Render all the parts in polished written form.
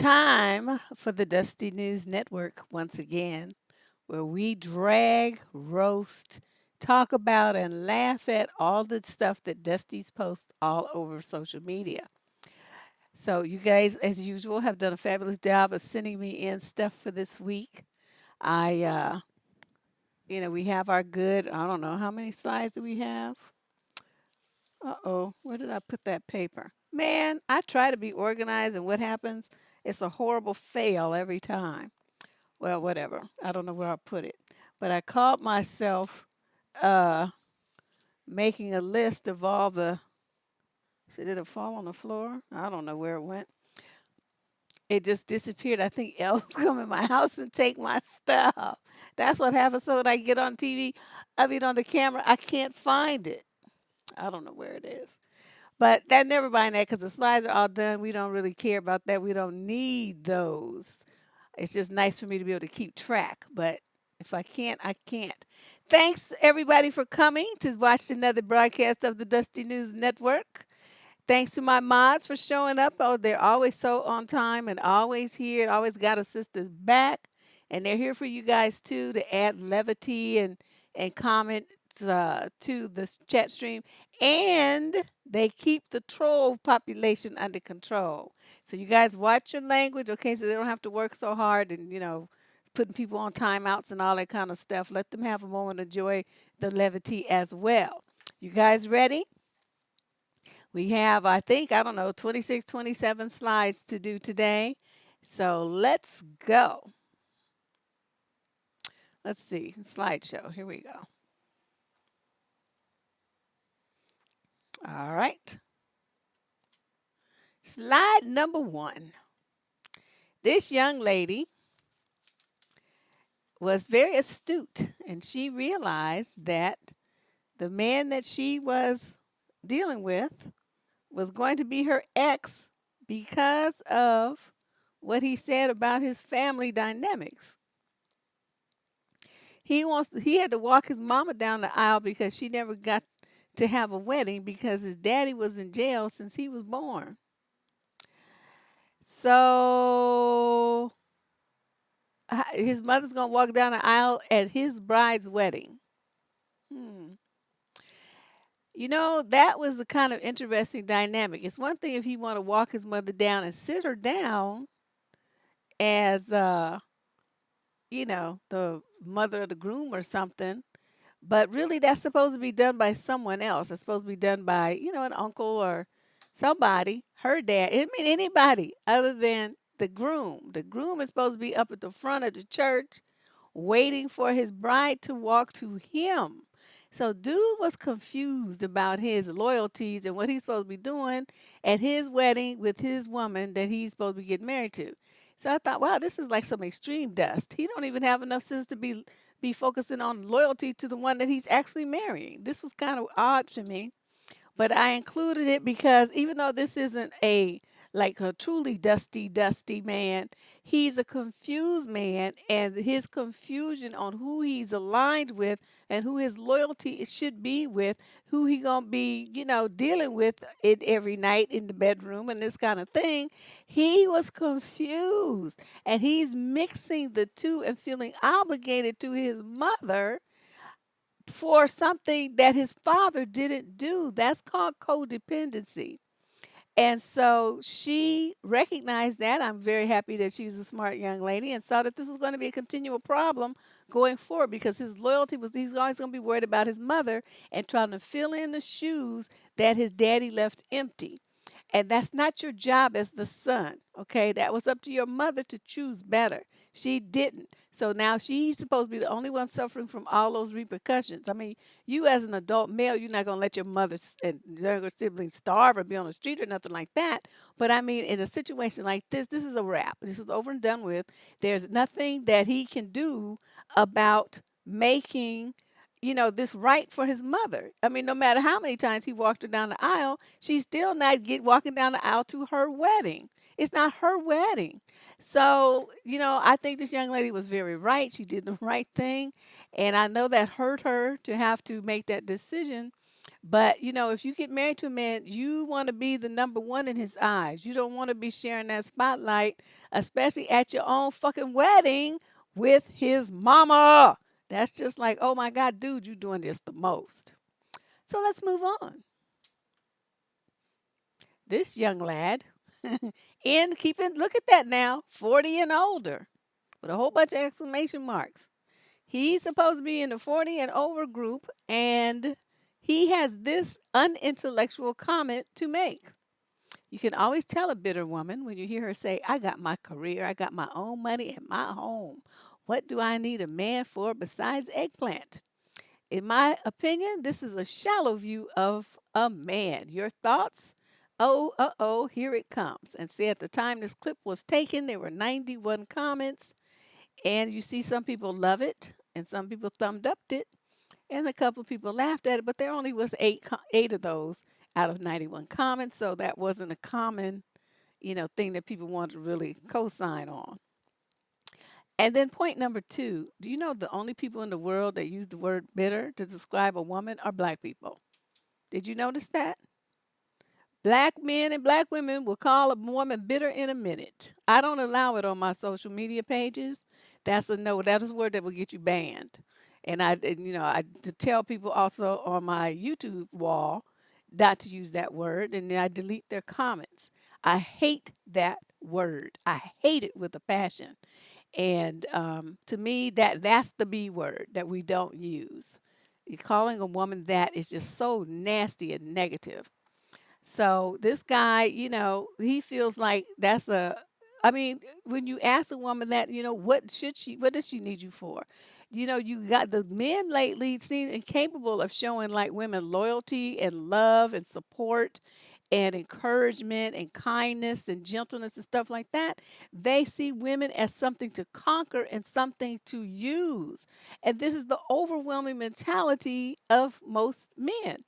time for the Dusty News Network once again, where we drag, roast, talk about, and laugh at all the stuff that Dusty's posts all over social media. So, you guys, as usual, have done a fabulous job of sending me in stuff for this week. We have our good, I don't know, how many slides do we have? Uh-oh, where did I put that paper? Man, I try to be organized, and what happens? It's a horrible fail every time. Well, whatever. I don't know where I put it. But I caught myself uh, making a list of all the. So did it fall on the floor? I don't know where it went. It just disappeared. I think elves come in my house and take my stuff. That's what happens. So when I get on TV, I mean on the camera, I can't find it. I don't know where it is. But that never mind that because the slides are all done. We don't really care about that. We don't need those. It's just nice for me to be able to keep track. But if I can't, I can't. Thanks everybody for coming to watch another broadcast of the Dusty News Network. Thanks to my mods for showing up. Oh, they're always so on time and always here. Always got a sister's back. And they're here for you guys too to add levity and comments to the chat stream. And they keep the troll population under control. So you guys watch your language, okay, so they don't have to work so hard and, putting people on timeouts and all that kind of stuff. Let them have a moment of joy, the levity as well. You guys ready? We have, I think, I don't know, 26, 27 slides to do today. So let's go. Let's see, slideshow. Here we go. All right. Slide number one. This young lady was very astute and she realized that the man that she was dealing with was going to be her ex because of what he said about his family dynamics. He had to walk his mama down the aisle because she never got to have a wedding because his daddy was in jail since he was born. So his mother's going to walk down the aisle at his bride's wedding. Hmm. That was a kind of interesting dynamic. It's one thing if he want to walk his mother down and sit her down as the mother of the groom or something, but really that's supposed to be done by someone else. It's supposed to be done by, an uncle or somebody, her dad. I mean anybody other than the groom. The groom is supposed to be up at the front of the church waiting for his bride to walk to him. So dude was confused about his loyalties and what he's supposed to be doing at his wedding with his woman that he's supposed to be getting married to. So I thought, wow, this is like some extreme dust. He don't even have enough sense to be focusing on loyalty to the one that he's actually marrying. This was kind of odd to me. But I included it because even though this isn't a truly dusty man, he's a confused man, and his confusion on who he's aligned with and who his loyalty should be with, who he gonna be, dealing with it every night in the bedroom and this kind of thing. He was confused, and he's mixing the two and feeling obligated to his mother for something that his father didn't do. That's called codependency. And so she recognized that. I'm very happy that she's a smart young lady and saw that this was going to be a continual problem going forward because his loyalty was he's always going to be worried about his mother and trying to fill in the shoes that his daddy left empty. And that's not your job as the son, okay? That was up to your mother to choose better. She didn't. So now she's supposed to be the only one suffering from all those repercussions. I mean, you as an adult male, you're not going to let your mother and younger siblings starve or be on the street or nothing like that. But I mean, in a situation like this is a wrap. This is over and done with. There's nothing that he can do about making this right for his mother. I mean, no matter how many times he walked her down the aisle, she's still not walking down the aisle to her wedding. It's not her wedding. So, I think this young lady was very right. She did the right thing. And I know that hurt her to have to make that decision. But if you get married to a man, you want to be the number one in his eyes. You don't want to be sharing that spotlight, especially at your own fucking wedding with his mama. That's just like, oh my God, dude, you doing this the most. So let's move on. This young lad, in keeping, look at that now, 40 and older, with a whole bunch of exclamation marks. He's supposed to be in the 40 and over group, and he has this unintellectual comment to make. You can always tell a bitter woman when you hear her say, I got my career, I got my own money and my home. What do I need a man for besides eggplant? In my opinion, this is a shallow view of a man. Your thoughts? Oh, here it comes. And see, at the time this clip was taken, there were 91 comments. And you see, some people love it, and some people thumbed up it, and a couple of people laughed at it. But there only was eight of those out of 91 comments, so that wasn't a common, thing that people wanted to really co-sign on. And then point number two, do you know the only people in the world that use the word bitter to describe a woman are black people? Did you notice that? Black men and black women will call a woman bitter in a minute. I don't allow it on my social media pages. That's a no. That is a word that will get you banned. I to tell people also on my YouTube wall not to use that word, and then I delete their comments. I hate that word. I hate it with a passion. And to me, that's the B word that we don't use. Calling a woman that is just so nasty and negative. So this guy, he feels like that's a. I mean, when you ask a woman that, what does she need you for? You got the men lately seem incapable of showing like women loyalty and love and support and encouragement and kindness and gentleness and stuff like that. They see women as something to conquer and something to use. And this is the overwhelming mentality of most men.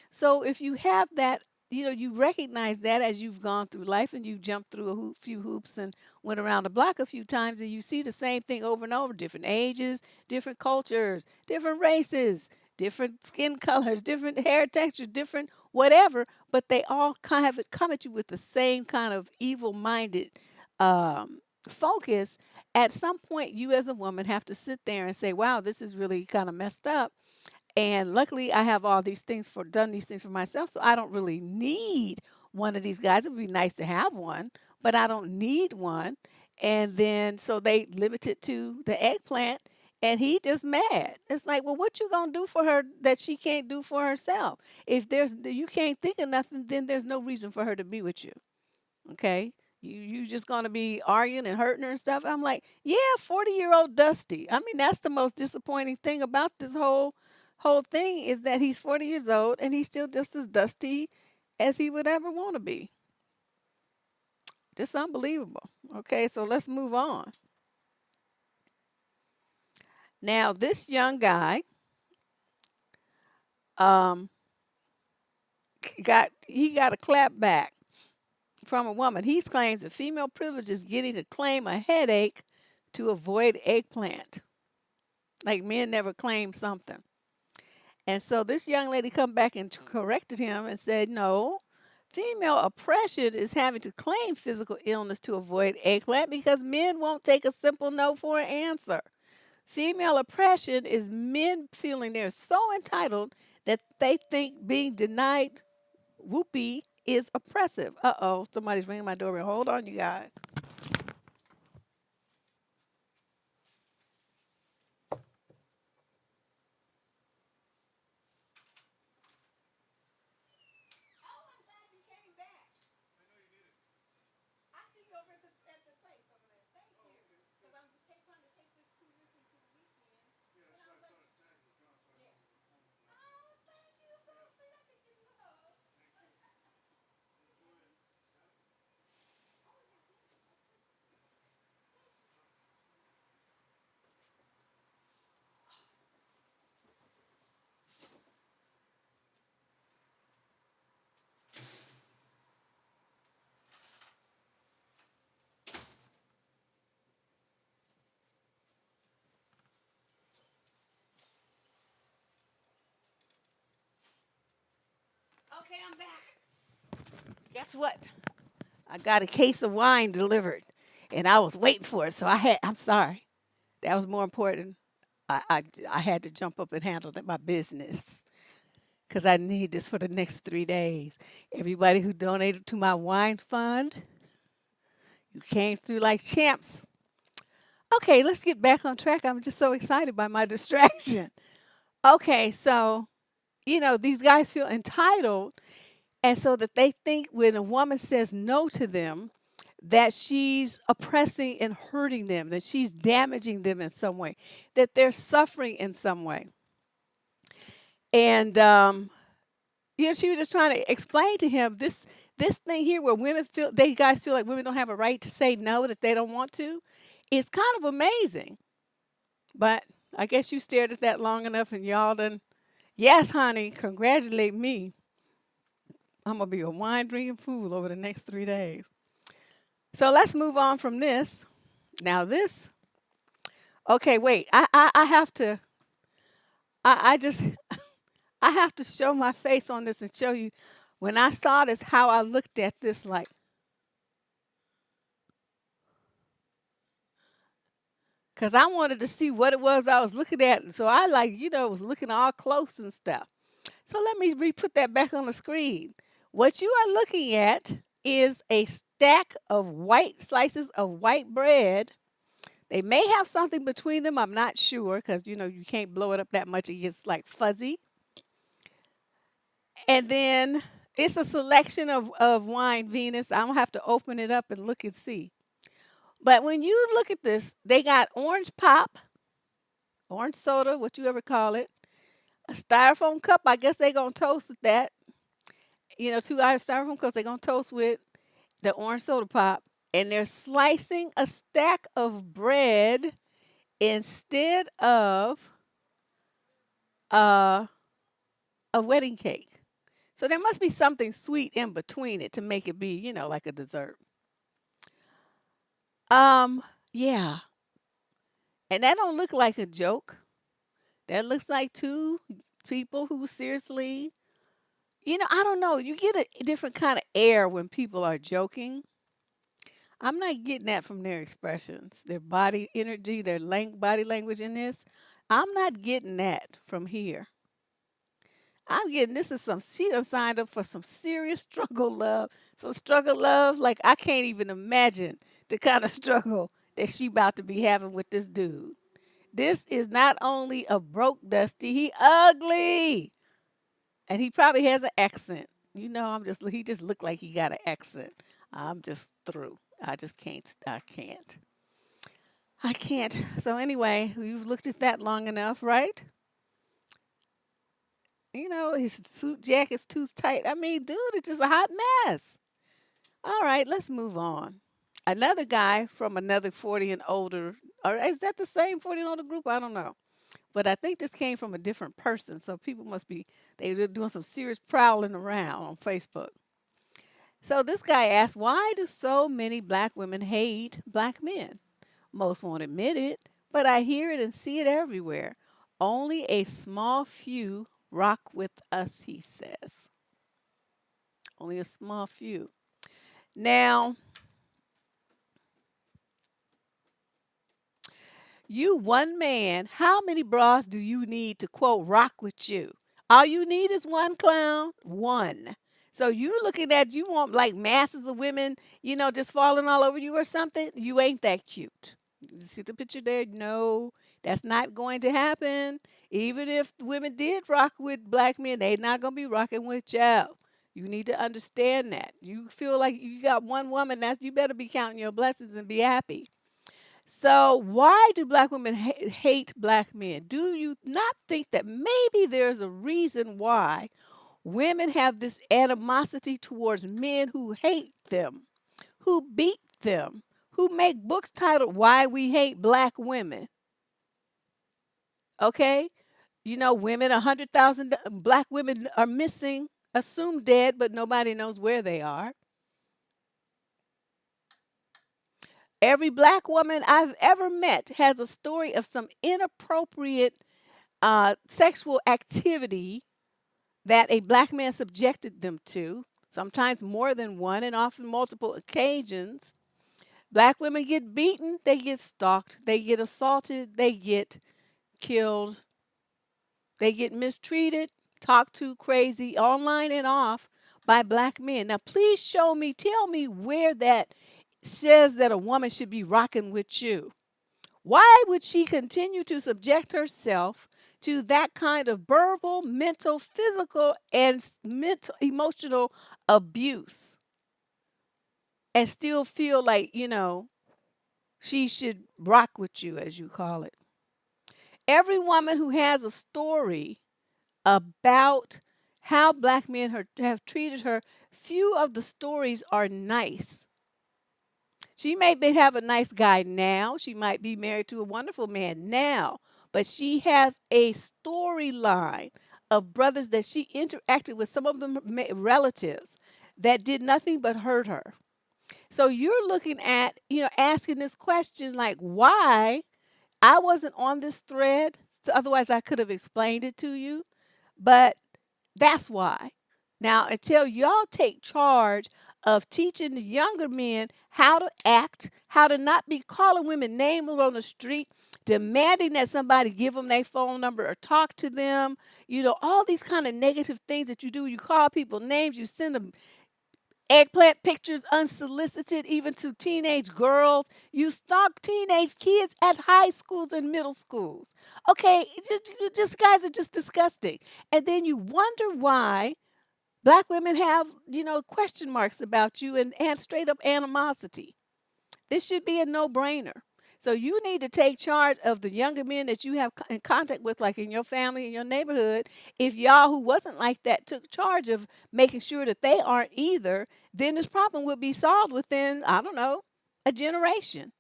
So if you have that, you recognize that as you've gone through life and you've jumped through few hoops and went around the block a few times, and you see the same thing over and over, different ages, different cultures, different races, different skin colors, different hair texture, different whatever, but they all kind of come at you with the same kind of evil-minded focus. At some point, you as a woman have to sit there and say, wow, this is really kind of messed up, and luckily, I have all these things done these things for myself, so I don't really need one of these guys. It would be nice to have one, but I don't need one. And then so they limit it to the eggplant, and he just mad. It's like, well, what you gonna do for her that she can't do for herself? If you can't think of nothing, then there's no reason for her to be with you. Okay. You just gonna be arguing and hurting her and stuff. I'm like, yeah, 40-year-old Dusty. I mean, that's the most disappointing thing about this whole thing is that he's 40 years old and he's still just as dusty as he would ever want to be. Just unbelievable. Okay, so let's move on. Now, this young guy um got a clap back from a woman. He claims that female privilege is getting to claim a headache to avoid eggplant. Like men never claim something. And so this young lady come back and corrected him and said, no, female oppression is having to claim physical illness to avoid eggplant because men won't take a simple no for an answer. Female oppression is men feeling they're so entitled that they think being denied whoopee is oppressive. Uh-oh, somebody's ringing my doorbell. Hold on, you guys. Guess what? I got a case of wine delivered, and I was waiting for it. So I'm sorry. That was more important. I had to jump up and handle my business because I need this for the next 3 days. Everybody who donated to my wine fund, you came through like champs. Okay, let's get back on track. I'm just so excited by my distraction. Okay, so, these guys feel entitled, and so that they think when a woman says no to them, that she's oppressing and hurting them, that she's damaging them in some way, that they're suffering in some way. And she was just trying to explain to him this thing here where they guys feel like women don't have a right to say no that they don't want to. It's kind of amazing. But I guess you stared at that long enough and y'all done, yes, honey, congratulate me. I'm going to be a wine drinking fool over the next 3 days. So let's move on from this. Now, okay, wait. I have to, I just, I have to show my face on this and show you when I saw this, how I looked at this like, because I wanted to see what it was I was looking at. So I was looking all close and stuff. So let me re-put that back on the screen. What you are looking at is a stack of white slices of white bread. They may have something between them. I'm not sure because, you can't blow it up that much. It gets like fuzzy. And then it's a selection of wine Venus. I'm going to have to open it up and look and see. But when you look at this, they got orange pop, orange soda, what you ever call it, a styrofoam cup. I guess they're going to toast with that. 2 items styrofoam cups they're going to toast with the orange soda pop. And they're slicing a stack of bread instead of uh, a wedding cake. So there must be something sweet in between it to make it be, like a dessert. Um, yeah. And that don't look like a joke. That looks like two people who seriously, I don't know. You get a different kind of air when people are joking. I'm not getting that from their expressions, their body energy, their body language in this. I'm not getting that from here. I'm getting this is she done signed up for some serious struggle love. Some struggle love, like I can't even imagine the kind of struggle that she about to be having with this dude. This is not only a broke Dusty, he ugly. And he probably has an accent. He just looked like he got an accent. I'm just through. I just can't. I can't. I can't. So anyway, you've looked at that long enough, right? His suit jacket's too tight. I mean, dude, it's just a hot mess. All right, let's move on. Another guy from another 40 and older, or is that the same 40 and older group? I don't know. But I think this came from a different person. So people they were doing some serious prowling around on Facebook. So this guy asked, why do so many black women hate black men? Most won't admit it, but I hear it and see it everywhere. Only a small few rock with us, he says. Only a small few. Now, you one man, how many bras do you need to quote rock with you? All you need is one clown, one. So you looking at you want like masses of women, just falling all over you or something? You ain't that cute. You see the picture there? No, that's not going to happen. Even if women did rock with black men, they not gonna be rocking with you. You need to understand that. You feel like you got one woman, you better be counting your blessings and be happy. So, why do black women hate black men? Do you not think that maybe there's a reason why women have this animosity towards men who hate them, who beat them, who make books titled Why We Hate Black Women? Okay? Women, 100,000 black women are missing, assumed dead, but nobody knows where they are. Every black woman I've ever met has a story of some inappropriate sexual activity that a black man subjected them to. sometimes more than one, and often multiple occasions. Black women get beaten, they get stalked, they get assaulted, they get killed, they get mistreated, talked to crazy online and off by black men. Now, please show me, tell me where that says that a woman should be rocking with you. Why would she continue to subject herself to that kind of verbal, mental, physical, and mental, emotional abuse and still feel like, she should rock with you, as you call it? Every woman who has a story about how black men have treated her, few of the stories are nice. She may have a nice guy now. She might be married to a wonderful man now, but she has a storyline of brothers that she interacted with, some of them relatives, that did nothing but hurt her. So you're looking at, asking this question like, why? I wasn't on this thread, so otherwise I could have explained it to you, but that's why. Now, until y'all take charge of teaching the younger men how to act, how to not be calling women names on the street, demanding that somebody give them their phone number or talk to them, all these kind of negative things that you do. You call people names, you send them eggplant pictures unsolicited, even to teenage girls. You stalk teenage kids at high schools and middle schools. Okay, just guys are just disgusting. And then you wonder why black women have, question marks about you and straight up animosity. This should be a no-brainer. So you need to take charge of the younger men that you have in contact with, like in your family, in your neighborhood. If y'all who wasn't like that took charge of making sure that they aren't either, then this problem would be solved within, I don't know, a generation.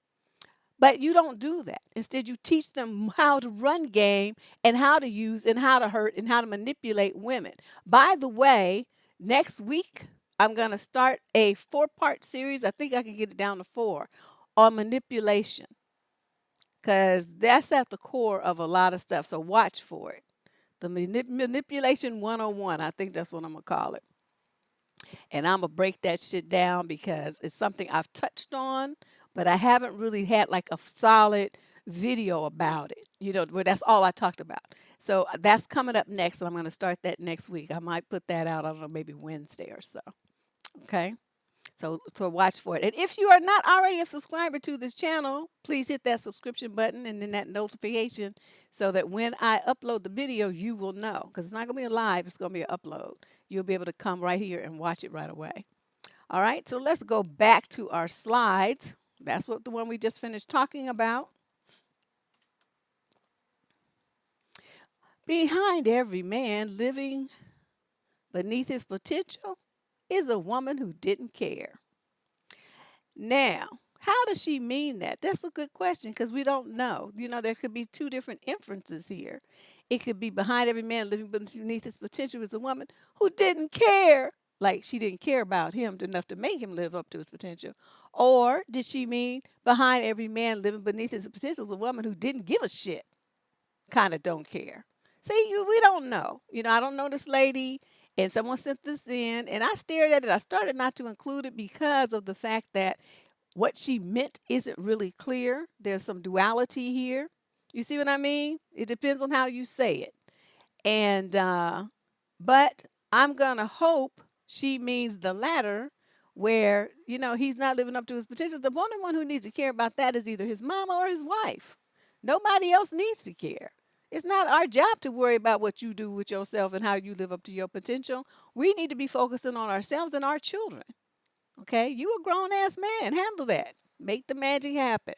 But you don't do that. Instead, you teach them how to run game and how to use and how to hurt and how to manipulate women. By the way, next week, I'm going to start a 4-part series. I think I can get it down to 4 on manipulation because that's at the core of a lot of stuff. So watch for it. The manipulation 101, I think that's what I'm going to call it. And I'm going to break that shit down because it's something I've touched on, but I haven't really had like a solid video about it, where that's all I talked about. So that's coming up next, and I'm going to start that next week. I might put that out, I don't know, maybe Wednesday or so. Okay? So watch for it. And if you are not already a subscriber to this channel, please hit that subscription button and then that notification so that when I upload the video, you will know. Because it's not going to be a live, it's going to be an upload. You'll be able to come right here and watch it right away. All right, so let's go back to our slides. That's what the one we just finished talking about. Behind every man living beneath his potential is a woman who didn't care. Now, how does she mean that? That's a good question because we don't know. There could be 2 different inferences here. It could be behind every man living beneath his potential is a woman who didn't care. Like she didn't care about him enough to make him live up to his potential. Or did she mean behind every man living beneath his potential is a woman who didn't give a shit? Kind of don't care. See, we don't know. I don't know this lady, and someone sent this in, and I stared at it. I started not to include it because of the fact that what she meant isn't really clear. There's some duality here. You see what I mean? It depends on how you say it. And, but I'm going to hope she means the latter, where, he's not living up to his potential. The only one who needs to care about that is either his mama or his wife. Nobody else needs to care. It's not our job to worry about what you do with yourself and how you live up to your potential. We need to be focusing on ourselves and our children. Okay? You a grown ass man. Handle that. Make the magic happen.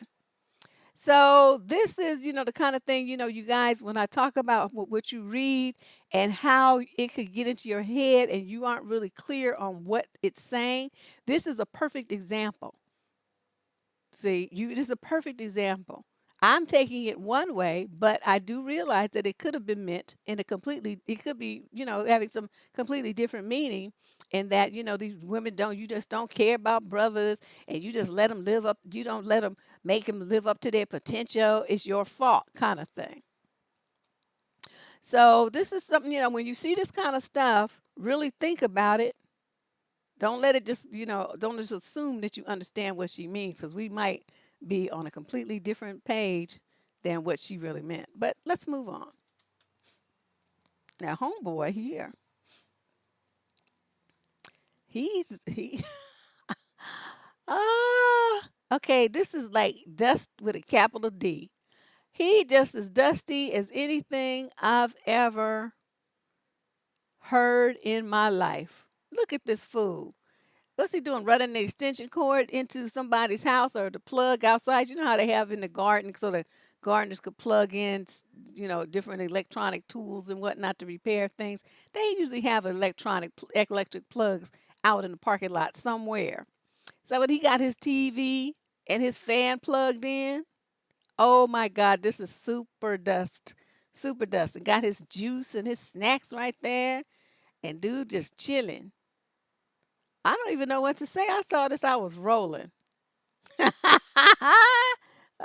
So this is, the kind of thing, you guys, when I talk about what you read and how it could get into your head and you aren't really clear on what it's saying, this is a perfect example. See, this is a perfect example. I'm taking it one way, but I do realize that it could have been meant in it could be, having some completely different meaning, and that, these women you just don't care about brothers and you just let them live up, you don't let them make them live up to their potential. It's your fault kind of thing. So this is something, when you see this kind of stuff, really think about it Don't let it just, don't just assume that you understand what she means because we might be on a completely different page than what she really meant. But let's move on. Now, homeboy here, he okay, this is like dust with a capital D. He just as dusty as anything I've ever heard in my life. Look at this fool. What's he doing? Running the extension cord into somebody's house or the plug outside? You know how they have in the garden so the gardeners could plug in, different electronic tools and whatnot to repair things. They usually have electric plugs out in the parking lot somewhere. So when he got his TV and his fan plugged in, oh my God, this is super dust. Super dust. And got his juice and his snacks right there. And dude just chilling. I don't even know what to say. I saw this, I was rolling.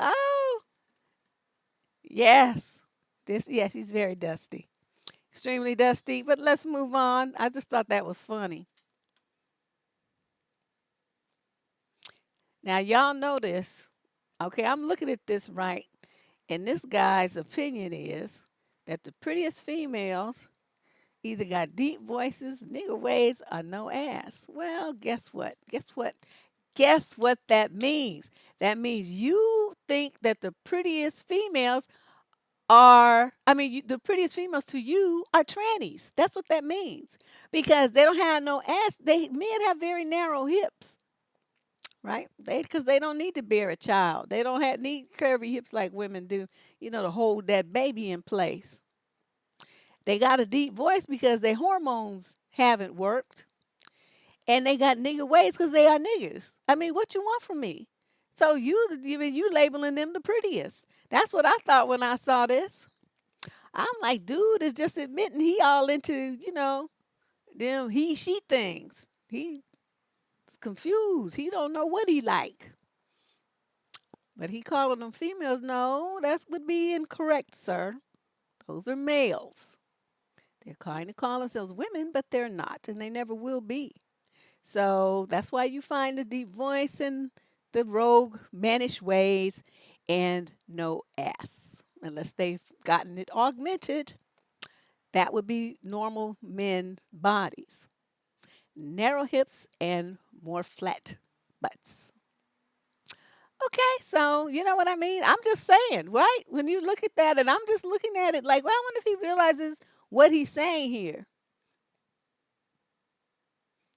Oh, yes. Yes, he's very dusty. Extremely dusty. But let's move on. I just thought that was funny. Now, y'all know this. Okay, I'm looking at this right. And this guy's opinion is that the prettiest females either got deep voices, nigger ways, or no ass. Well, guess what? Guess what? Guess what that means? That means you think that the prettiest females the prettiest females to you are trannies. That's what that means. Because they don't have no ass. Men have very narrow hips, right? Because they don't need to bear a child. They don't need curvy hips like women do, to hold that baby in place. They got a deep voice because their hormones haven't worked, and they got nigger ways because they are niggers. I mean, what you want from me? So you labeling them the prettiest. That's what I thought when I saw this. I'm like, dude is just admitting he all into, them he she things. He's confused. He don't know what he like. But he calling them females. No, that would be incorrect, sir. Those are males. They're kind of call themselves women, but they're not, and they never will be. So that's why you find the deep voice and the rogue, mannish ways and no ass. Unless they've gotten it augmented, that would be normal men bodies. Narrow hips and more flat butts. Okay, so you know what I mean? I'm just saying, right? When you look at that, and I'm just looking at it like, well, I wonder if he realizes what he's saying here.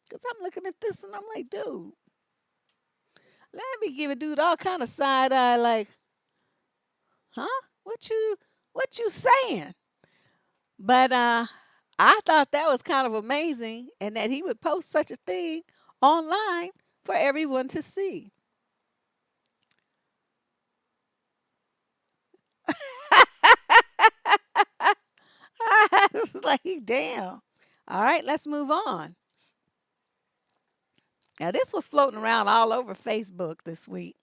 Because I'm looking at this and I'm like, dude, let me give a dude all kind of side eye, like, huh? What you saying? But I thought that was kind of amazing, and that he would post such a thing online for everyone to see. I was like, damn. All right, let's move on. Now this was floating around all over Facebook this week.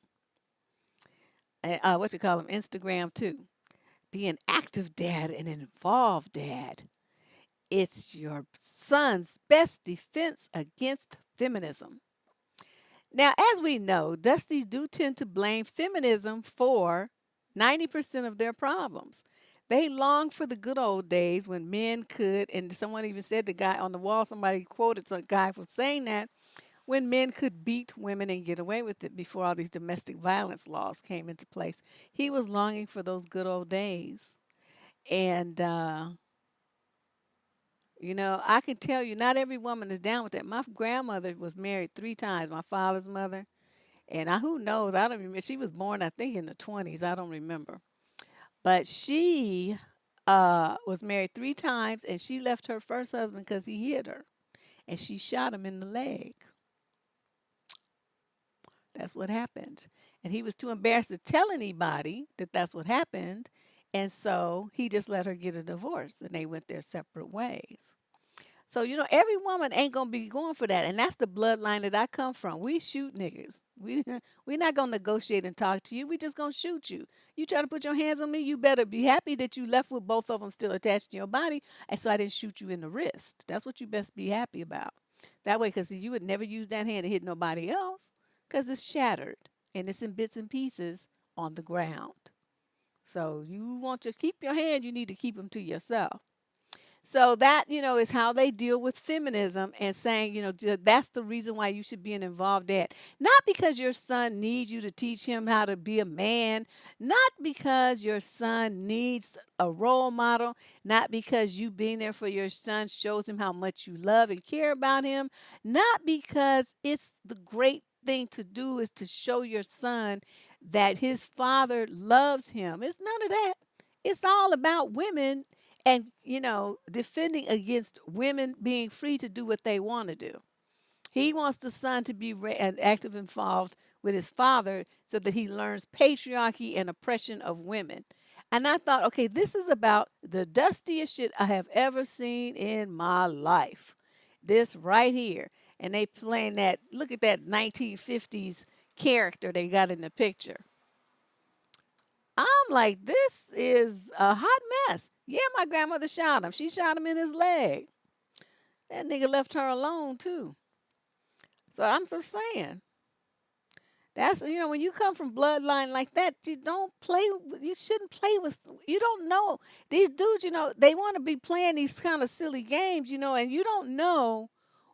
And what you call them, Instagram too. Be an active dad and an involved dad. It's your son's best defense against feminism. Now, as we know, Dusties do tend to blame feminism for 90% of their problems. They long for the good old days when men could, and someone even said, the guy on the wall, somebody quoted some guy for saying that, when men could beat women and get away with it before all these domestic violence laws came into place. He was longing for those good old days. And I can tell you, not every woman is down with that. My grandmother was married 3 times, my father's mother. And who knows? I don't remember. She was born, I think, in the 20s. I don't remember. But she was married 3 times, and she left her first husband because he hit her. And she shot him in the leg. That's what happened. And he was too embarrassed to tell anybody that that's what happened. And so he just let her get a divorce, and they went their separate ways. So, every woman ain't gonna be going for that. And that's the bloodline that I come from. We shoot niggas. We're not gonna negotiate and talk to you. We just gonna shoot you. You try to put your hands on me, you better be happy that you left with both of them still attached to your body, and so I didn't shoot you in the wrist. That's what you best be happy about. That way, because you would never use that hand to hit nobody else because it's shattered and it's in bits and pieces on the ground. So you want to keep your hand, you need to keep them to yourself. So that, is how they deal with feminism and saying, that's the reason why you should be an involved dad. Not because your son needs you to teach him how to be a man, not because your son needs a role model, not because you being there for your son shows him how much you love and care about him, not because it's the great thing to do is to show your son that his father loves him. It's none of that. It's all about women and defending against women being free to do what they want to do. He wants the son to be and active involved with his father so that he learns patriarchy and oppression of women. And I thought, okay, this is about the dustiest shit I have ever seen in my life. This right here. And they playing that, look at that 1950s character they got in the picture. I'm like, this is a hot mess. Yeah, my grandmother shot him. She shot him in his leg. That nigga left her alone too. So I'm just saying. That's when you come from bloodline like that, you don't play. You shouldn't play with. You don't know these dudes. They want to be playing these kind of silly games. And you don't know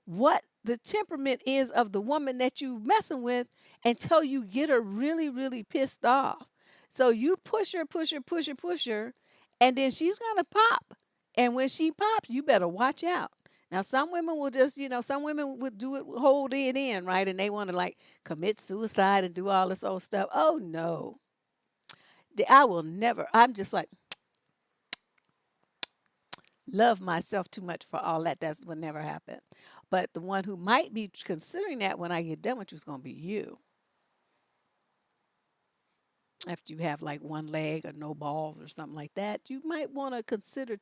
what the temperament is of the woman that you messing with until you get her really, really pissed off. So you push her, push her, push her, push her, and then she's gonna pop. And when she pops, you better watch out. Now, some women will just, some women would do it, hold it in, right? And they want to like commit suicide and do all this old stuff. Oh, no. I will never, I'm just like, love myself too much for all that. That will never happen. But the one who might be considering that when I get done with you is going to be you. After you have like one leg or no balls or something like that, you might want to consider,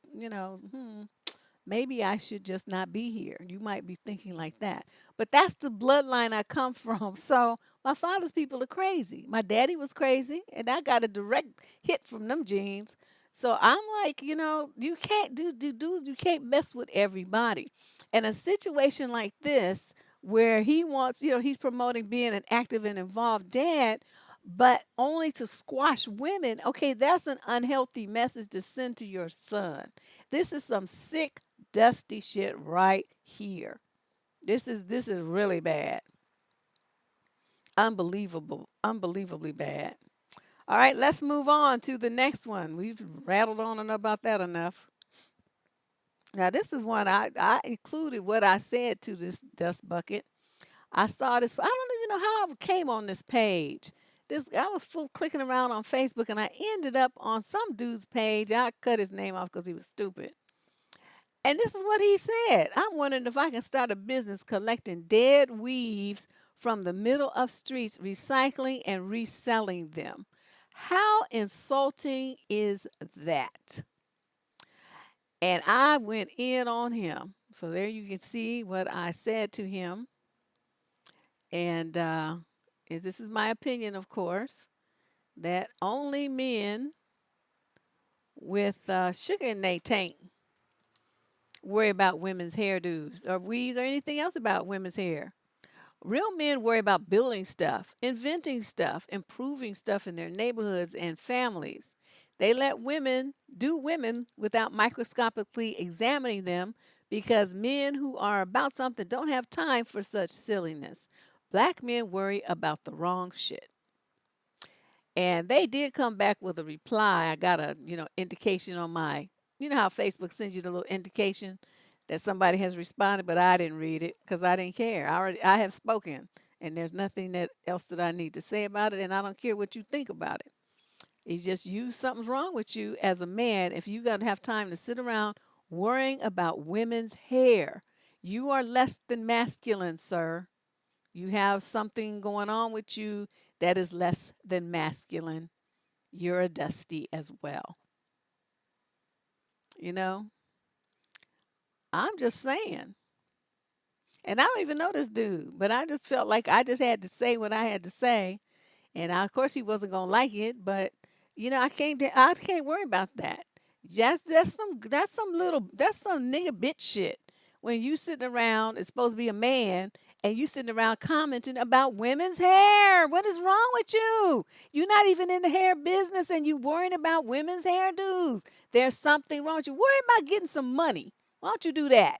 maybe I should just not be here. You might be thinking like that. But that's the bloodline I come from. So my father's people are crazy. My daddy was crazy, and I got a direct hit from them genes. So I'm like, you can't you can't mess with everybody. And a situation like this, where he wants, he's promoting being an active and involved dad, but only to squash women. Okay, that's an unhealthy message to send to your son. This is some sick dusty shit right here. This is really bad. Unbelievable. Unbelievably bad. All right, let's move on to the next one. We've rattled on and about that enough. Now this is one I included what I said to this dust bucket. I saw this. I don't even know how I came on this page. This I was full clicking around on Facebook and I ended up on some dude's page. I cut his name off because he was stupid. And this is what he said. I'm wondering if I can start a business collecting dead weaves from the middle of streets, recycling and reselling them. How insulting is that? And I went in on him. So there you can see what I said to him. And this is my opinion, of course, that only men with sugar in their tank worry about women's hairdos or weaves or anything else about women's hair. Real men worry about building stuff, inventing stuff, improving stuff in their neighborhoods and families. They let women do women without microscopically examining them because men who are about something don't have time for such silliness. Black men worry about the wrong shit. And they did come back with a reply. I got a, indication on my, how Facebook sends you the little indication that somebody has responded, but I didn't read it because I didn't care. I have spoken, and there's nothing else that I need to say about it, and I don't care what you think about it. It's just something's wrong with you as a man if you got to have time to sit around worrying about women's hair. You are less than masculine, sir. You have something going on with you that is less than masculine. You're a dusty as well. You know, I'm just saying. And I don't even know this dude, but I just felt like I just had to say what I had to say. And of course, he wasn't gonna like it, but I can't worry about that. That's some nigga bitch shit. when you sitting around, it's supposed to be a man, and you sitting around commenting about women's hair. What is wrong with you? You're not even in the hair business and you worrying about women's hairdos. There's something wrong with you. Worry about getting some money. Why don't you do that?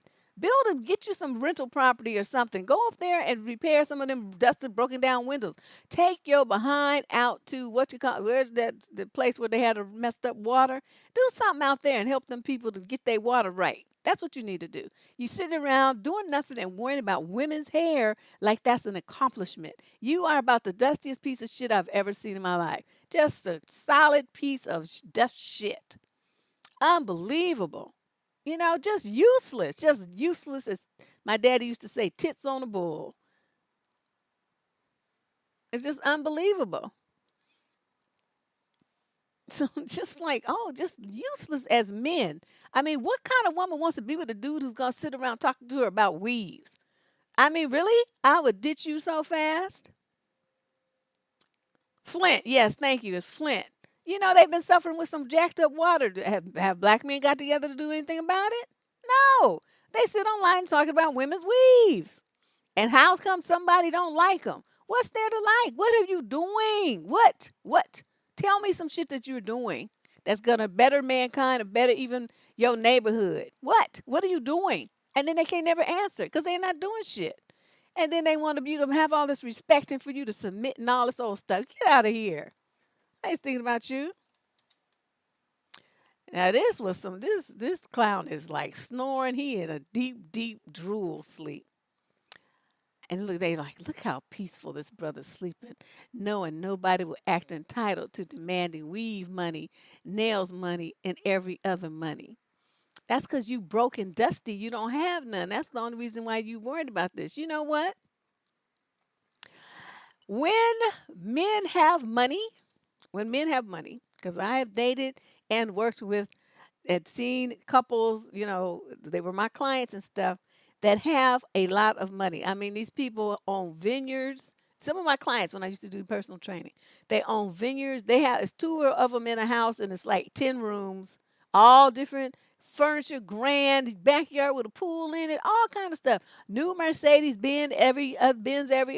Get you some rental property or something. Go up there and repair some of them dusted, broken down windows. Take your behind out to what you call, where's that, the place where they had a messed up water? Do something out there and help them people to get their water right. That's what you need to do. You sitting around doing nothing and worrying about women's hair like that's an accomplishment. You are about the dustiest piece of shit I've ever seen in my life. Just a solid piece of dust shit. Unbelievable. Just useless. Just useless as my daddy used to say, tits on a bull. It's just unbelievable. So just like, oh, just useless as men. I mean, what kind of woman wants to be with a dude who's gonna sit around talking to her about weaves? I mean, really? I would ditch you so fast. Flint, yes, thank you. It's Flint. They've been suffering with some jacked up water. Have black men got together to do anything about it? No. They sit online talking about women's weaves. And how come somebody don't like them? What's there to like? What are you doing? What? What? Tell me some shit that you're doing that's gonna better mankind or better even your neighborhood. What? What are you doing? And then they can't never answer because they're not doing shit. And then they want you to have all this respect and for you to submit and all this old stuff. Get out of here. I ain't thinking about you. Now this clown is like snoring. He in a deep, deep drool sleep. And look, they like, look how peaceful this brother's sleeping, knowing nobody will act entitled to demanding weave money, nails money, and every other money. That's because you broke and dusty. You don't have none. That's the only reason why you worried about this. You know what? When men have money, because I have dated and worked with and seen couples, they were my clients and stuff that have a lot of money. I mean, these people own vineyards. Some of my clients, when I used to do personal training, they own vineyards. It's two of them in a house, and it's like 10 rooms, all different furniture, grand backyard with a pool in it, all kind of stuff. New Mercedes Benz every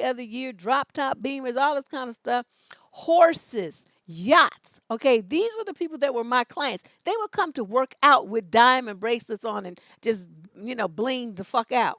other year, drop top Beamers, all this kind of stuff. Horses, yachts. Okay, these were the people that were my clients. They would come to work out with diamond bracelets on and just, bling the fuck out.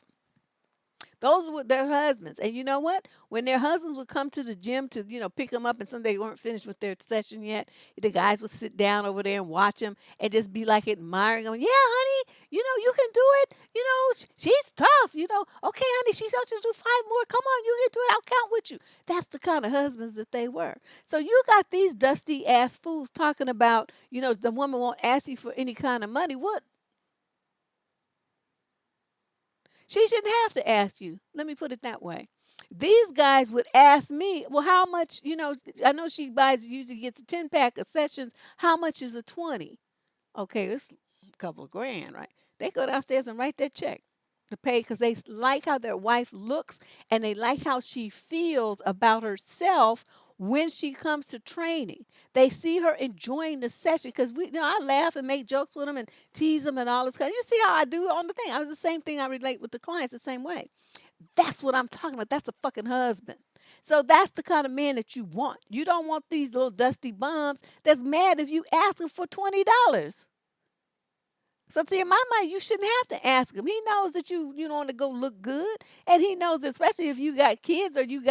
Those were their husbands. And you know what? When their husbands would come to the gym to, pick them up and some they weren't finished with their session yet, the guys would sit down over there and watch them and just be like admiring them. Yeah, honey, you can do it. She's tough. Okay, honey, she's going to do 5 more. Come on, you can do it. I'll count with you. That's the kind of husbands that they were. So you got these dusty ass fools talking about, the woman won't ask you for any kind of money. What? She shouldn't have to ask you. Let me put it that way. These guys would ask me, well, how much, I know she usually gets a 10-pack of sessions. How much is a 20? Okay, it's a couple of grand, right? They go downstairs and write that check to pay because they like how their wife looks and they like how she feels about herself when she comes to training. They see her enjoying the session because I laugh and make jokes with them and tease them and all this kind. You see how I do on the thing. I was the same thing. I relate with the clients the same way. That's what I'm talking about. That's a fucking husband. So that's the kind of man that you want. You don't want these little dusty bums that's mad if you ask him for $20. So see, in my mind, you shouldn't have to ask him. He knows that you want to go look good, and he knows, especially if you got kids or you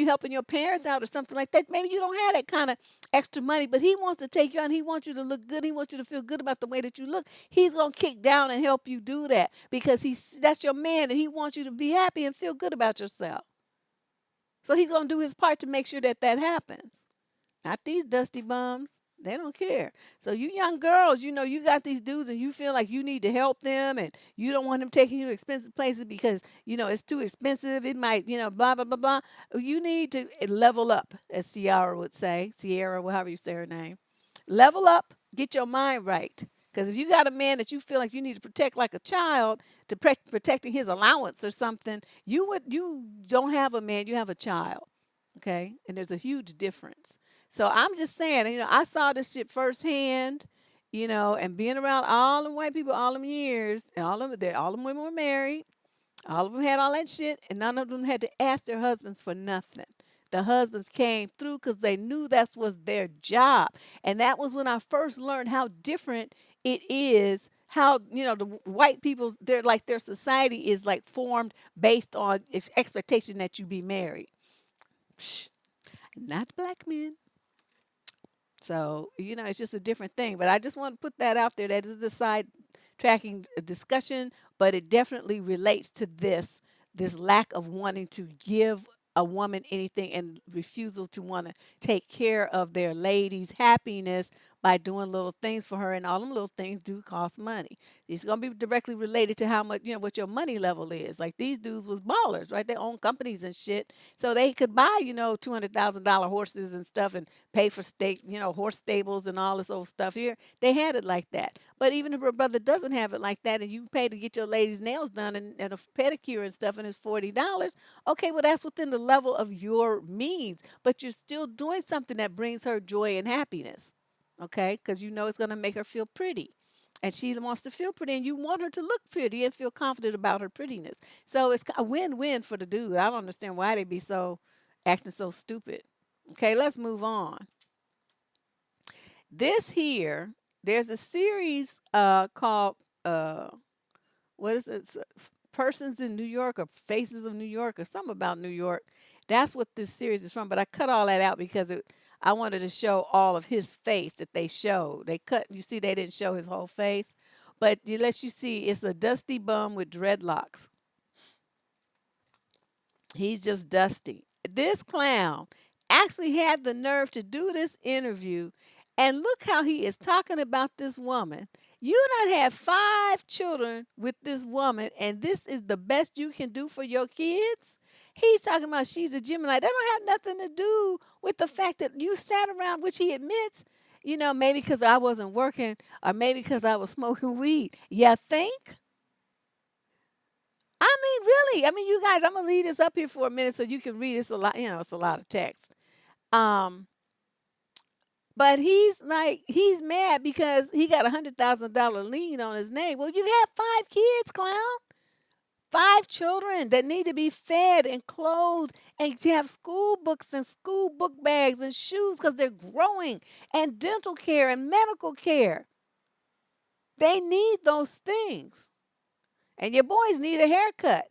helping your parents out or something like that. Maybe you don't have that kind of extra money, but he wants to take you out. And he wants you to look good. He wants you to feel good about the way that you look. He's gonna kick down and help you do that because that's your man, and he wants you to be happy and feel good about yourself. So he's gonna do his part to make sure that that happens. Not these dusty bums. They don't care. So you young girls, you got these dudes and you feel like you need to help them and you don't want them taking you to expensive places because, it's too expensive. It might, blah, blah, blah, blah. You need to level up, as Sierra would say. Sierra, however you say her name. Level up, get your mind right. Because if you got a man that you feel like you need to protect like a child to protecting his allowance or something, you don't have a man, you have a child. Okay? And there's a huge difference. So I'm just saying, I saw this shit firsthand. and being around all them white people all them years, and all them women were married. All of them had all that shit, and none of them had to ask their husbands for nothing. The husbands came through because they knew that was their job. And that was when I first learned how different it is. How, the white people, they're like their society is like formed based on expectation that you be married. Psh, not black men. So, it's just a different thing. But I just want to put that out there. That is the side tracking discussion, but it definitely relates to this lack of wanting to give a woman anything and refusal to want to take care of their lady's happiness by doing little things for her, and all them little things do cost money. It's going to be directly related to how much, what your money level is. Like these dudes was ballers, right? They own companies and shit, so they could buy, $200,000 horses and stuff, and pay for horse stables and all this old stuff. Here they had it like that. But even if her brother doesn't have it like that, and you pay to get your lady's nails done, and a pedicure and stuff, and it's $40, okay, well, that's within the level of your means, but you're still doing something that brings her joy and happiness, okay? Because it's going to make her feel pretty. And she wants to feel pretty, and you want her to look pretty and feel confident about her prettiness. So it's a win-win for the dude. I don't understand why they be so acting so stupid. Okay, let's move on. This here, there's a series called what is it? Persons in New York, or Faces of New York, or something about New York. That's what this series is from. But I cut all that out because I wanted to show all of his face that they showed. They cut. You see, they didn't show his whole face, but it lets you see it's a dusty bum with dreadlocks. He's just dusty. This clown actually had the nerve to do this interview, and look how he is talking about this woman. You done had 5 children with this woman, and this is the best you can do for your kids? He's talking about she's a Gemini. That don't have nothing to do with the fact that you sat around, which he admits, maybe because I wasn't working, or maybe because I was smoking weed. You think? I mean, really. I mean, you guys, I'm gonna leave this up here for a minute so you can read. It's a lot, it's a lot of text. Um, but he's mad because he got $100,000 lien on his name. Well, you have 5 kids, clown. 5 children that need to be fed and clothed, and to have school books and school book bags and shoes because they're growing, and dental care and medical care. They need those things. And your boys need a haircut.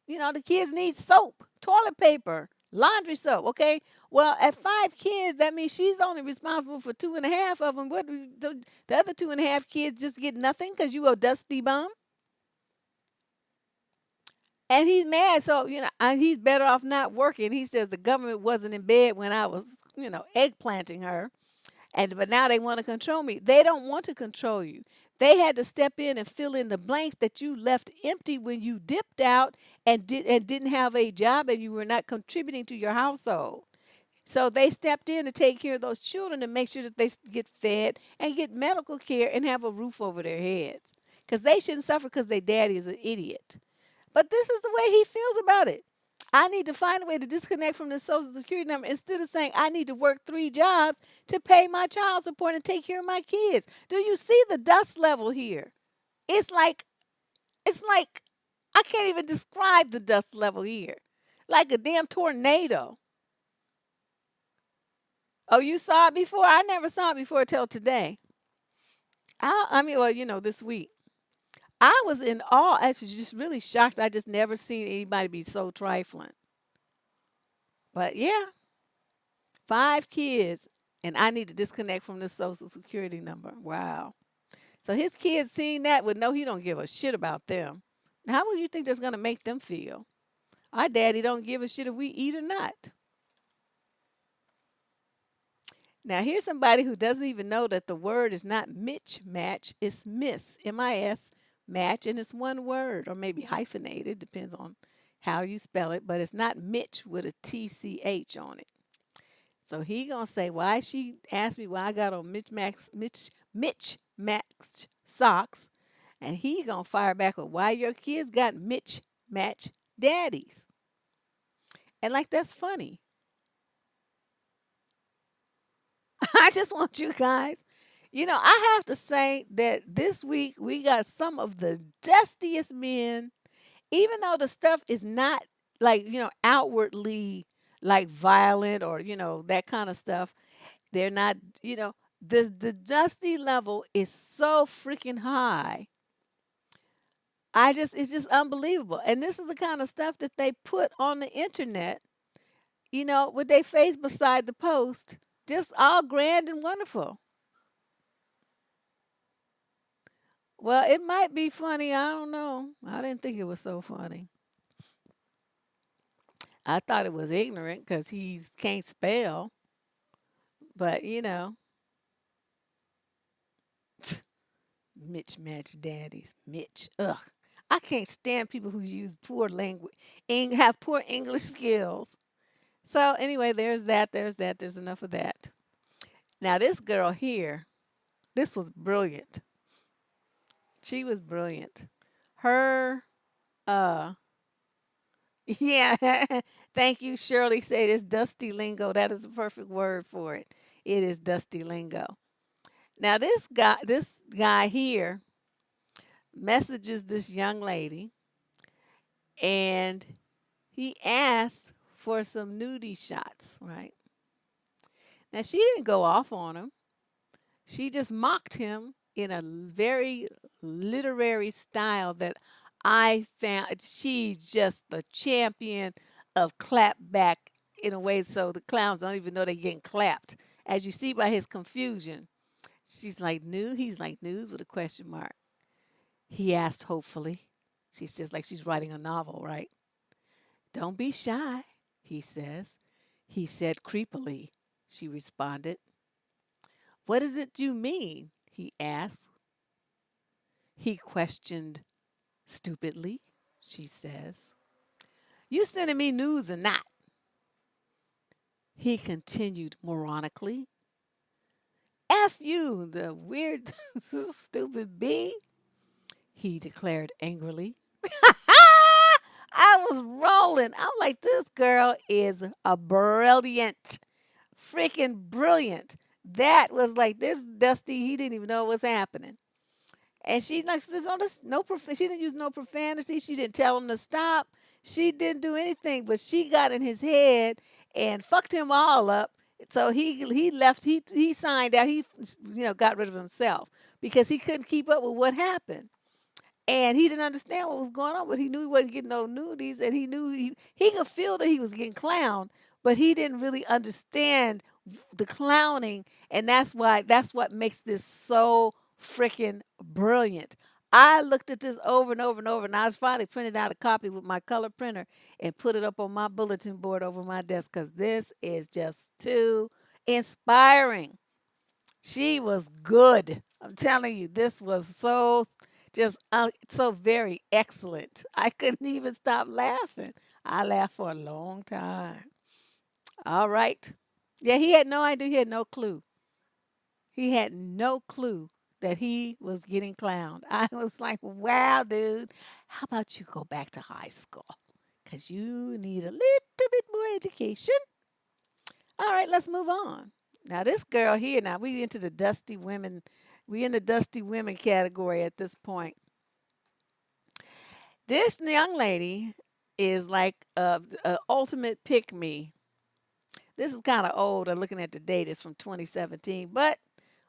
The kids need soap, toilet paper, laundry soap. Okay. Well, at 5 kids, that means she's only responsible for 2.5 of them. What the other 2.5 kids just get nothing because you a dusty bum? And he's mad. So, he's better off not working. He says the government wasn't in bed when I was, eggplanting her. But now they want to control me. They don't want to control you. They had to step in and fill in the blanks that you left empty when you dipped out and didn't have a job, and you were not contributing to your household. So they stepped in to take care of those children and make sure that they get fed and get medical care and have a roof over their heads. Because they shouldn't suffer because their daddy is an idiot. But this is the way he feels about it. I need to find a way to disconnect from the Social Security number instead of saying I need to work 3 jobs to pay my child support and take care of my kids. Do you see the dust level here? It's like I can't even describe the dust level here. Like a damn tornado. Oh, you saw it before? I never saw it before till today. This week. I was in awe. Actually, just really shocked. I just never seen anybody be so trifling. But yeah, 5 kids, and I need to disconnect from the Social Security number. Wow. So his kids seeing that would know he don't give a shit about them. How would you think that's gonna make them feel? Our daddy don't give a shit if we eat or not. Now here's somebody who doesn't even know that the word is not Mitch match, it's miss, M-I-S match, and it's one word, or maybe hyphenated, depends on how you spell it, but it's not Mitch with a T-C-H on it. So he gonna say, why she asked me why I got on Mitch Max socks, and he gonna fire back with why your kids got Mitch match daddies. And like that's funny. I just want you guys, I have to say that this week we got some of the dustiest men, even though the stuff is not like, outwardly like violent or, that kind of stuff. They're not, the dusty level is so freaking high. It's just unbelievable. And this is the kind of stuff that they put on the internet, with their face beside the post, just all grand and wonderful. Well, it might be funny. I don't know. I didn't think it was so funny. I thought it was ignorant because he can't spell. But, Mitch Match Daddies. Mitch. Ugh. I can't stand people who use poor language, have poor English skills. So, anyway, there's that. There's that. There's enough of that. Now, this girl here, this was brilliant. She was brilliant. Her, uh, yeah, thank you, Shirley. Said it's dusty lingo. That is the perfect word for it. It is dusty lingo. Now, this guy here messages this young lady, and he asks for some nudie shots. Right now, she didn't go off on him. She just mocked him in a very literary style that I found she's just the champion of clap back in a way so the clowns don't even know they're getting clapped. As you see by his confusion, she's like, new? He's like, news with a question mark. He asked hopefully. She says, like she's writing a novel, right? Don't be shy, he says. He said creepily, she responded. What is it you mean? He asked. He questioned stupidly, she says. You sending me news or not? He continued moronically. F you, the weird, stupid bee, he declared angrily. I was rolling. I'm like, this girl is a brilliant, freaking brilliant. That was like this Dusty. He didn't even know what was happening. And she like says, "Oh, this no she didn't use no profanity. She didn't tell him to stop. She didn't do anything, but she got in his head and fucked him all up. So he left. He signed out. He got rid of himself because he couldn't keep up with what happened. And he didn't understand what was going on, but he knew he wasn't getting no nudies, and he knew he could feel that he was getting clowned, but he didn't really understand the clowning, and that's what makes this so freaking brilliant. I looked at this over and over and over, and I was finally printed out a copy with my color printer and put it up on my bulletin board over my desk because this is just too inspiring. She was good. I'm telling you, this was so very excellent. I couldn't even stop laughing. I laughed for a long time. All right. Yeah, he had no idea. He had no clue. He had no clue that he was getting clowned. I was like, wow, dude, how about you go back to high school? Because you need a little bit more education. All right, let's move on. Now, this girl here, now we into the dusty women. We in the dusty women category at this point. This young lady is like a ultimate pick me. This is kind of old. I'm looking at the date. It's from 2017, but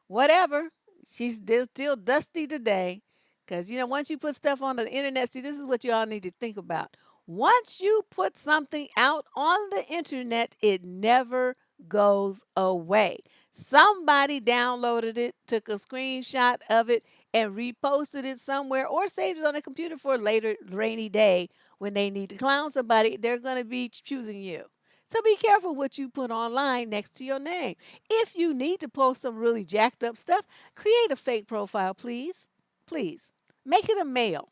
whatever. She's still dusty today. Because, once you put stuff on the internet, see, this is what you all need to think about. Once you put something out on the internet, it never goes away. Somebody downloaded it, took a screenshot of it, and reposted it somewhere or saved it on a computer for a later rainy day when they need to clown somebody. They're going to be choosing you. So be careful what you put online next to your name. If you need to post some really jacked up stuff, create a fake profile, please. Please. Make it a male.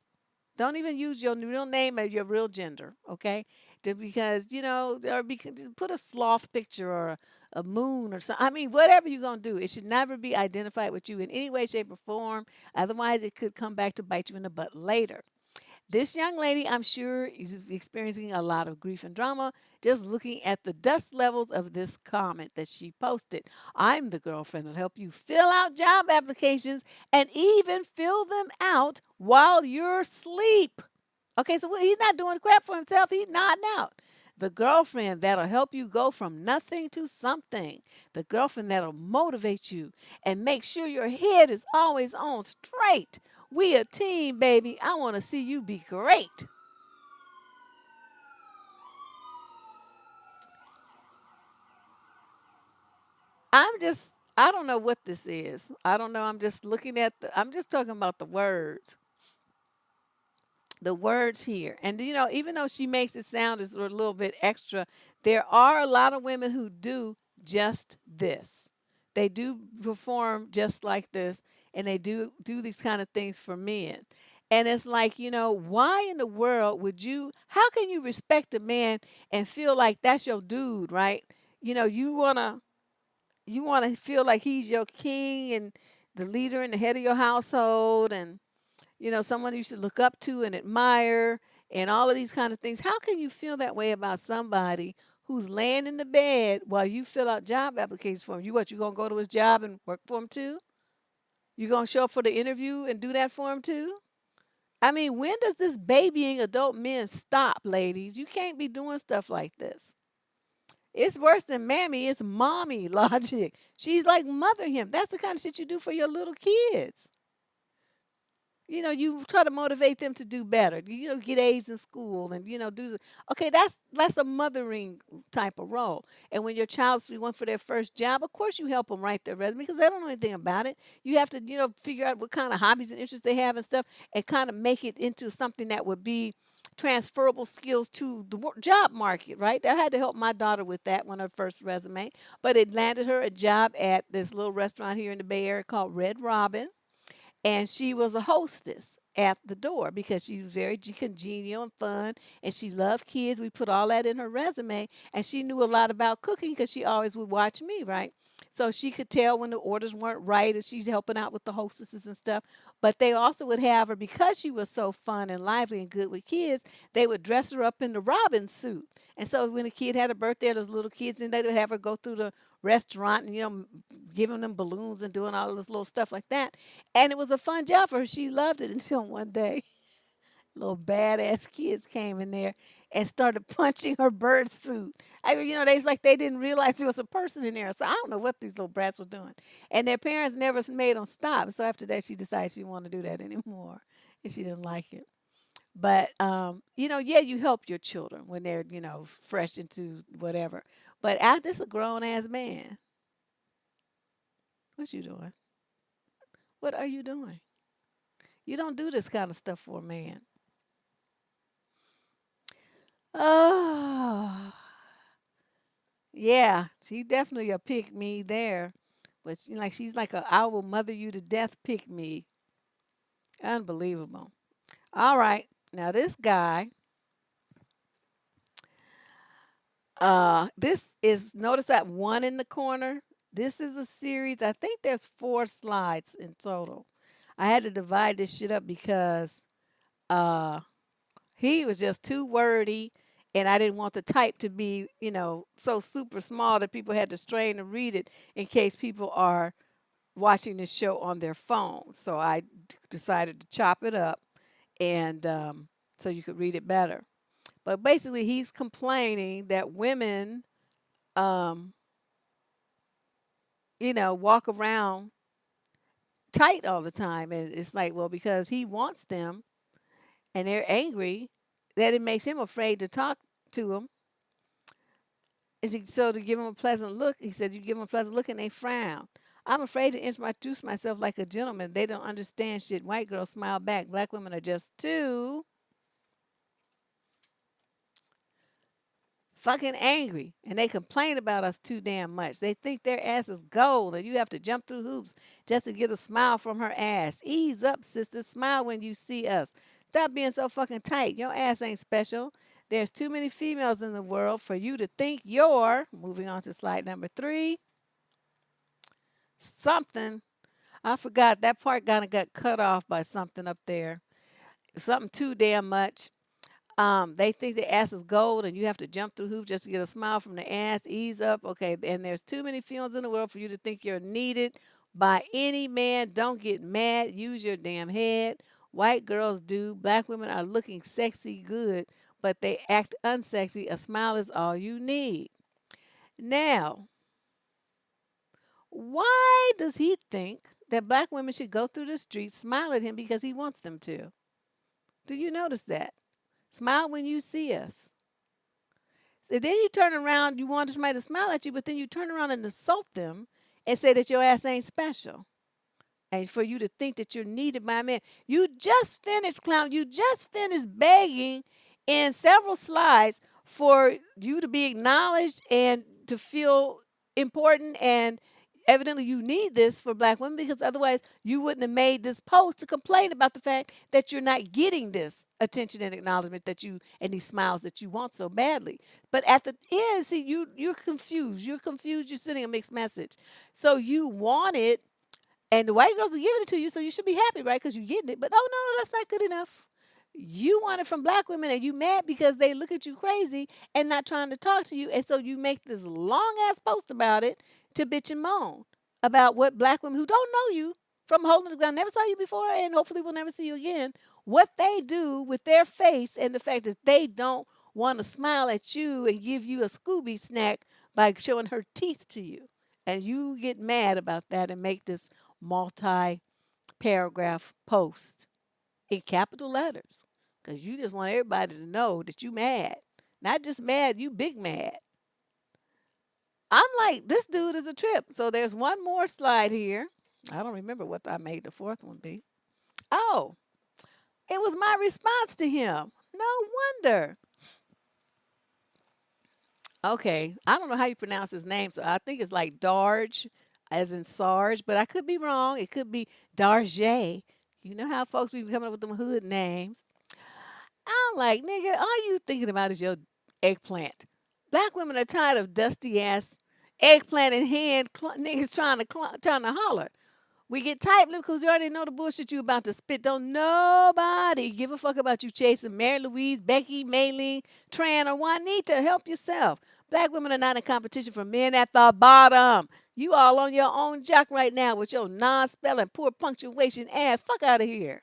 Don't even use your real name or your real gender, okay? Because, put a sloth picture or a moon or something. I mean, whatever you're going to do, it should never be identified with you in any way, shape, or form. Otherwise, it could come back to bite you in the butt later. This young lady, I'm sure, is experiencing a lot of grief and drama just looking at the dust levels of this comment that she posted. I'm the girlfriend that'll help you fill out job applications and even fill them out while you're asleep. Okay, so he's not doing crap for himself. He's nodding out. The girlfriend that'll help you go from nothing to something. The girlfriend that'll motivate you and make sure your head is always on straight. We a team, baby. I want to see you be great. I don't know what this is. I don't know. I'm just talking about the words here. And even though she makes it sound as a little bit extra, there are a lot of women who do just this. They do perform just like this, and they do these kind of things for men. And it's like, why in the world would you how can you respect a man and feel like that's your dude, right? You want to feel like he's your king and the leader and the head of your household, and someone you should look up to and admire and all of these kind of things. How can you feel that way about somebody who's laying in the bed while you fill out job applications for him? You gonna go to his job and work for him too? You gonna show up for the interview and do that for him too? I mean, when does this babying adult men stop, ladies? You can't be doing stuff like this. It's worse than mammy. It's mommy logic. She's like mother him. That's the kind of shit you do for your little kids. You try to motivate them to do better. Get A's in school and okay. That's a mothering type of role. And when your child's going for their first job, of course you help them write their resume because they don't know anything about it. You have to figure out what kind of hobbies and interests they have and stuff, and kind of make it into something that would be transferable skills to the job market, right? I had to help my daughter with that when her first resume, but it landed her a job at this little restaurant here in the Bay Area called Red Robin, and she was a hostess at the door because she was very congenial and fun, and she loved kids. We put all that in her resume, and she knew a lot about cooking because she always would watch me, right? So she could tell when the orders weren't right, and she's helping out with the hostesses and stuff. But they also would have her, because she was so fun and lively and good with kids, they would dress her up in the Robin suit. And so when a kid had a birthday, those little kids, and they would have her go through the restaurant and giving them balloons and doing all this little stuff like that. And it was a fun job for her. She loved it until one day, little badass kids came in there and started punching her bird suit. I mean, they didn't realize there was a person in there. So I don't know what these little brats were doing. And their parents never made them stop. So after that, she decided she didn't want to do that anymore. And she didn't like it. But yeah, you help your children when they're, fresh into whatever. But after this a grown ass man. What you doing? What are you doing? You don't do this kind of stuff for a man. Oh, yeah, she definitely a pick me there. But she's like a I will mother you to death pick me. Unbelievable. All right. Now this guy, this is notice that one in the corner. This is a series. I think there's 4 slides in total. I had to divide this shit up because uh he was just too wordy, and I didn't want the type to be, so super small that people had to strain to read it in case people are watching this show on their phone. So I decided to chop it up, and so you could read it better. But basically, he's complaining that women, um, walk around tight all the time. And it's like, well, because he wants them and they're angry, that it makes him afraid to talk to them. So to give him a pleasant look, he said, you give them a pleasant look and they frown. I'm afraid to introduce myself like a gentleman. They don't understand shit. White girls smile back. Black women are just too fucking angry. And they complain about us too damn much. They think their ass is gold and you have to jump through hoops just to get a smile from her ass. Ease up, sister. Smile when you see us. Stop being so fucking tight. Your ass ain't special. There's too many females in the world for you to think you're, moving on to slide number 3, something. I forgot that part kind of got cut off by something up there. something too damn much. They think the ass is gold and you have to jump through hoops just to get a smile from the ass. Ease up. Okay. And there's too many feelings in the world for you to think you're needed by any man. Don't get mad. Use your damn head. White girls do. Black women are looking sexy good, but they act unsexy. A smile is all you need. Now, why does he think that black women should go through the streets, smile at him because he wants them to? Do you notice that? Smile when you see us. So then you turn around, you want somebody to smile at you, but then you turn around and insult them and say that your ass ain't special. And for you to think that you're needed by a man. You just finished, clown, you just finished begging in several slides for you to be acknowledged and to feel important. And evidently you need this for black women because otherwise you wouldn't have made this post to complain about the fact that you're not getting this attention and acknowledgement that you and these smiles that you want so badly. But at the end, see, you're confused. You're confused. You're sending a mixed message. So you want it and the white girls are giving it to you, so you should be happy, right? Because you're getting it. But oh no, that's not good enough. You want it from black women, and you mad because they look at you crazy and not trying to talk to you, and so you make this long ass post about it to bitch and moan about what black women who don't know you from holding the ground, never saw you before, and hopefully will never see you again. What they do with their face and the fact that they don't want to smile at you and give you a Scooby snack by showing her teeth to you, and you get mad about that and make this multi paragraph post in capital letters because you just want everybody to know that you mad. Not just mad, you big mad. I'm like, this dude is a trip. So there's one more slide here. I don't remember what I made the fourth one be. Oh, it was my response to him. No wonder. Okay, I don't know how you pronounce his name, so I think it's like Darge, as in Sarge, but I could be wrong. It could be Darje. You know how folks be coming up with them hood names. I'm like, nigga, all you thinking about is your eggplant. Black women are tired of dusty ass eggplant in hand niggas trying to holler. We get tight lipped because we already know the bullshit you about to spit. Don't nobody give a fuck about you chasing Mary Louise, Becky, Maylene, Tran, or Juanita. Help yourself. Black women are not in competition for men at the bottom. You all on your own jock right now with your non-spelling, poor punctuation ass. Fuck out of here.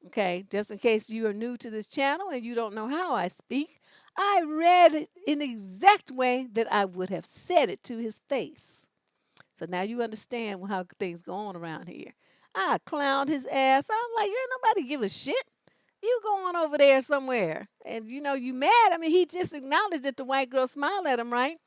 Okay, just in case you are new to this channel and you don't know how I speak, I read it in the exact way that I would have said it to his face. So now you understand how things go on around here. I clowned his ass. I'm like, ain't nobody give a shit. You going over there somewhere. And you know, you mad. I mean, he just acknowledged that the white girl smiled at him, right?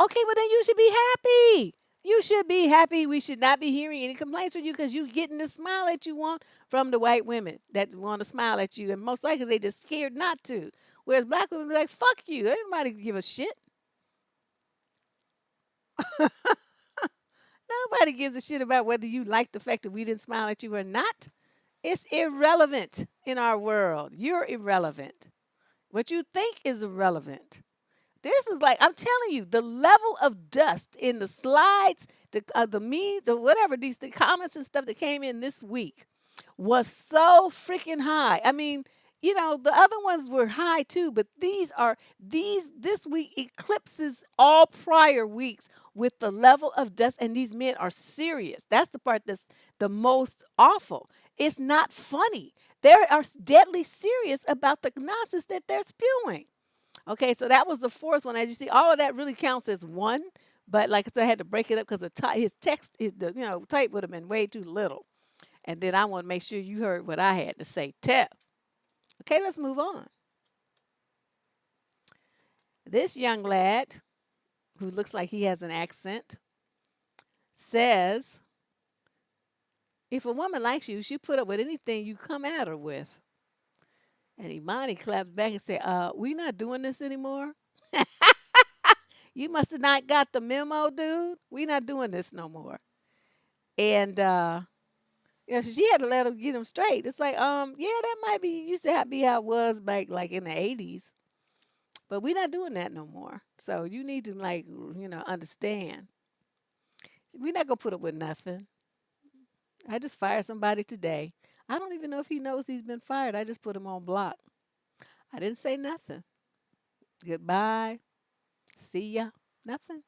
Okay, well then you should be happy. You should be happy. We should not be hearing any complaints from you because you getting the smile that you want from the white women that want to smile at you. And most likely they just scared not to. Whereas black women be like, fuck you. Ain't nobody give a shit. Nobody gives a shit about whether you like the fact that we didn't smile at you or not. It's irrelevant in our world. You're irrelevant. What you think is irrelevant. This is like I'm telling you, the level of dust in the slides, the memes, or whatever the comments and stuff that came in this week was so freaking high. I mean, you know, the other ones were high too, but these this week eclipses all prior weeks with the level of dust, and these men are serious. That's the part that's the most awful. It's not funny. They are deadly serious about the nonsense that they're spewing. Okay, so that was the fourth one. As you see, all of that really counts as one. But like I said, I had to break it up because his text, type would have been way too little. And then I want to make sure you heard what I had to say. Okay, let's move on. This young lad, who looks like he has an accent, says, if a woman likes you, she'll put up with anything you come at her with. And Imani claps back and says, we not doing this anymore? You must have not got the memo, dude. We not doing this no more. And so she had to let him get him straight. It's like, yeah, that might be used to be how it was back like in the 80s. But we not doing that no more. So you need to understand. We're not gonna put up with nothing. I just fired somebody today. I don't even know if he knows he's been fired. I just put him on block. I didn't say nothing. Goodbye. See ya. Nothing.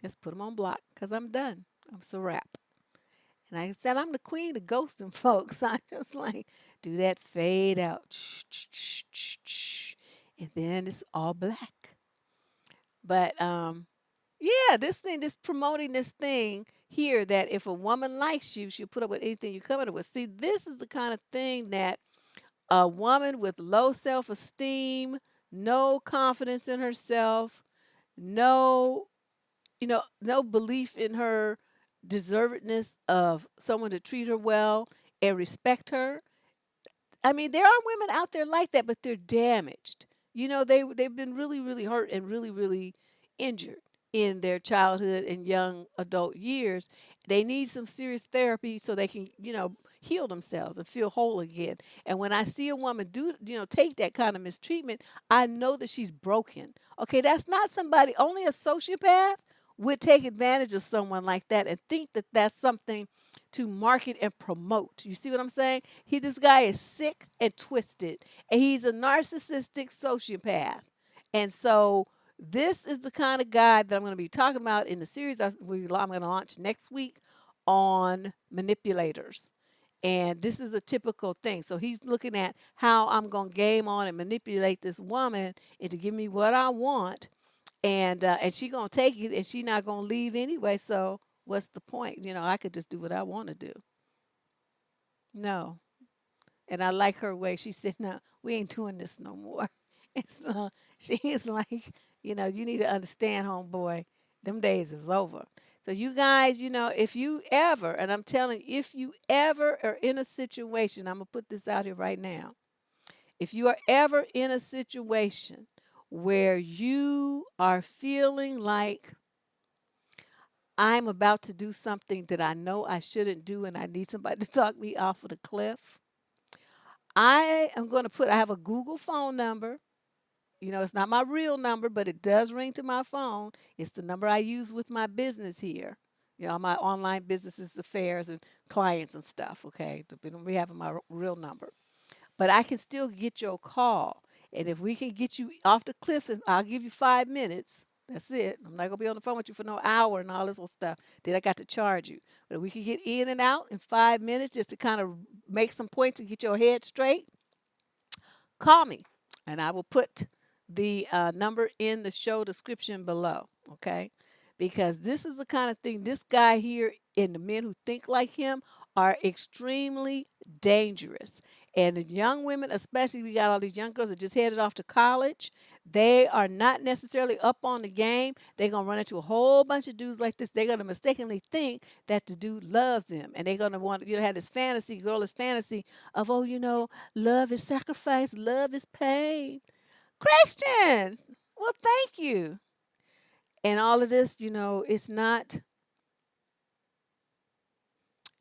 Just put him on block because I'm done. I'm a wrap. And like I said, I'm the queen of ghosting folks. I just like do that fade out. And then it's all black. But yeah, this thing, this promoting this thing here that if a woman likes you, she'll put up with anything you come up with. See, this is the kind of thing that a woman with low self esteem, no confidence in herself, no, no belief in her deservedness of someone to treat her well and respect her. I mean, there are women out there like that, but they're damaged. They've been really, really hurt and really, really injured in their childhood and young adult years. They need some serious therapy so they can, heal themselves and feel whole again. And when I see a woman take that kind of mistreatment, I know that she's broken. Okay, that's not somebody, only a sociopath would take advantage of someone like that and think that that's something to market and promote. You see what I'm saying? This guy is sick and twisted, and he's a narcissistic sociopath. And so this is the kind of guy that I'm going to be talking about in the series I'm going to launch next week on manipulators. And this is a typical thing. So he's looking at how I'm going to game on and manipulate this woman into give me what I want, and she gonna take it, and she not gonna leave anyway. So what's the point? I could just do what I want to do. No. And I like her way. She said, "No, we ain't doing this no more." And so she is like, you need to understand, homeboy, them days is over. So you guys, if you ever, and I'm telling you, if you ever are in a situation, I'm gonna put this out here right now. If you are ever in a situation where you are feeling like I'm about to do something that I know I shouldn't do and I need somebody to talk me off of the cliff, I am going to I have a Google phone number. It's not my real number, but it does ring to my phone. It's the number I use with my business here. My online businesses, affairs, and clients and stuff. Okay. We have my real number. But I can still get your call. And if we can get you off the cliff, and I'll give you 5 minutes. That's it. I'm not gonna be on the phone with you for no hour and all this little stuff. Then I got to charge you. But if we can get in and out in 5 minutes just to kind of make some points and get your head straight, call me, and I will put the number in the show description below. Okay, because this is the kind of thing this guy here and the men who think like him are extremely dangerous. And the young women, especially, we got all these young girls that just headed off to college. They are not necessarily up on the game. They're gonna run into a whole bunch of dudes like this. They're gonna mistakenly think that the dude loves them, and they're gonna want have this fantasy, girlish fantasy of, oh, love is sacrifice, love is pain. Christian, well, thank you. And all of this, it's not,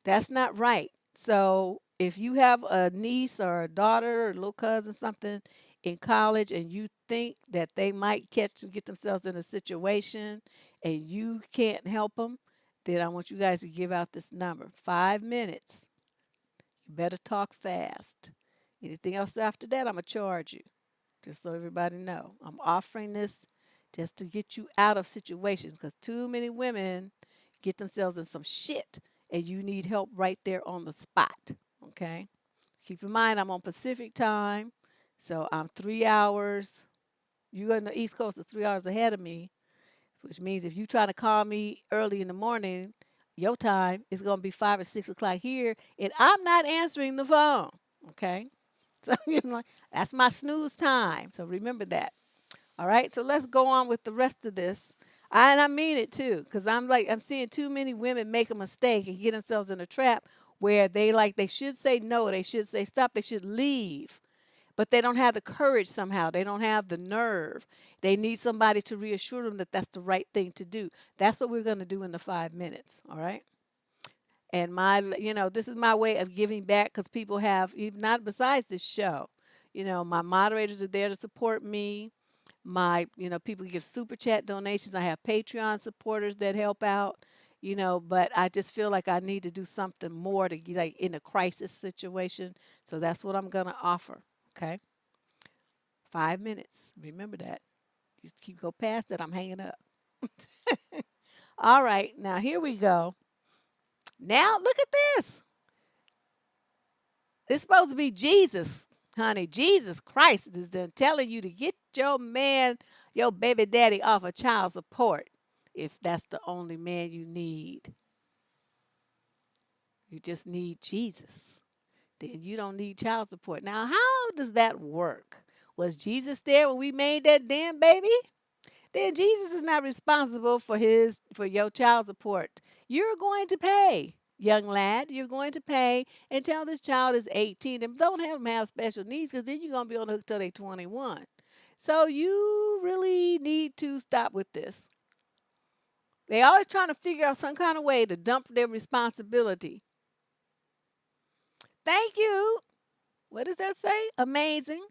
that's not right. So if you have a niece or a daughter or a little cousin, something in college, and you think that they might get themselves in a situation and you can't help them, then I want you guys to give out this number. 5 minutes. You better talk fast. Anything else after that, I'm going to charge you. Just so everybody know. I'm offering this just to get you out of situations because too many women get themselves in some shit and you need help right there on the spot. Okay? Keep in mind, I'm on Pacific time, so I'm 3 hours. You on the East Coast is 3 hours ahead of me, which means if you try to call me early in the morning, your time is going to be 5 or 6 o'clock here, and I'm not answering the phone. Okay? So that's my snooze time. So remember that. All right. So let's go on with the rest of this. And I mean it too, because I'm seeing too many women make a mistake and get themselves in a trap where they should say no, they should say stop, they should leave, but they don't have the courage somehow. They don't have the nerve. They need somebody to reassure them that that's the right thing to do. That's what we're going to do in the 5 minutes. All right. And this is my way of giving back because people have, even not besides this show, my moderators are there to support me. People give super chat donations. I have Patreon supporters that help out. but I just feel like I need to do something more to get like in a crisis situation. So that's what I'm gonna offer. Okay. 5 minutes. Remember that. You keep go past that, I'm hanging up. All right, now here we go. Now look at this. It's supposed to be Jesus, honey. Jesus Christ is then telling you to get your man, your baby daddy off of child support. If that's the only man you need, you just need Jesus. Then you don't need child support. Now, how does that work? Was Jesus there when we made that damn baby? Then Jesus is not responsible for your child support. You're going to pay, young lad. You're going to pay until this child is 18, and don't have them have special needs because then you're gonna be on the hook till they're 21. So you really need to stop with this. They always trying to figure out some kind of way to dump their responsibility. Thank you. What does that say? Amazing.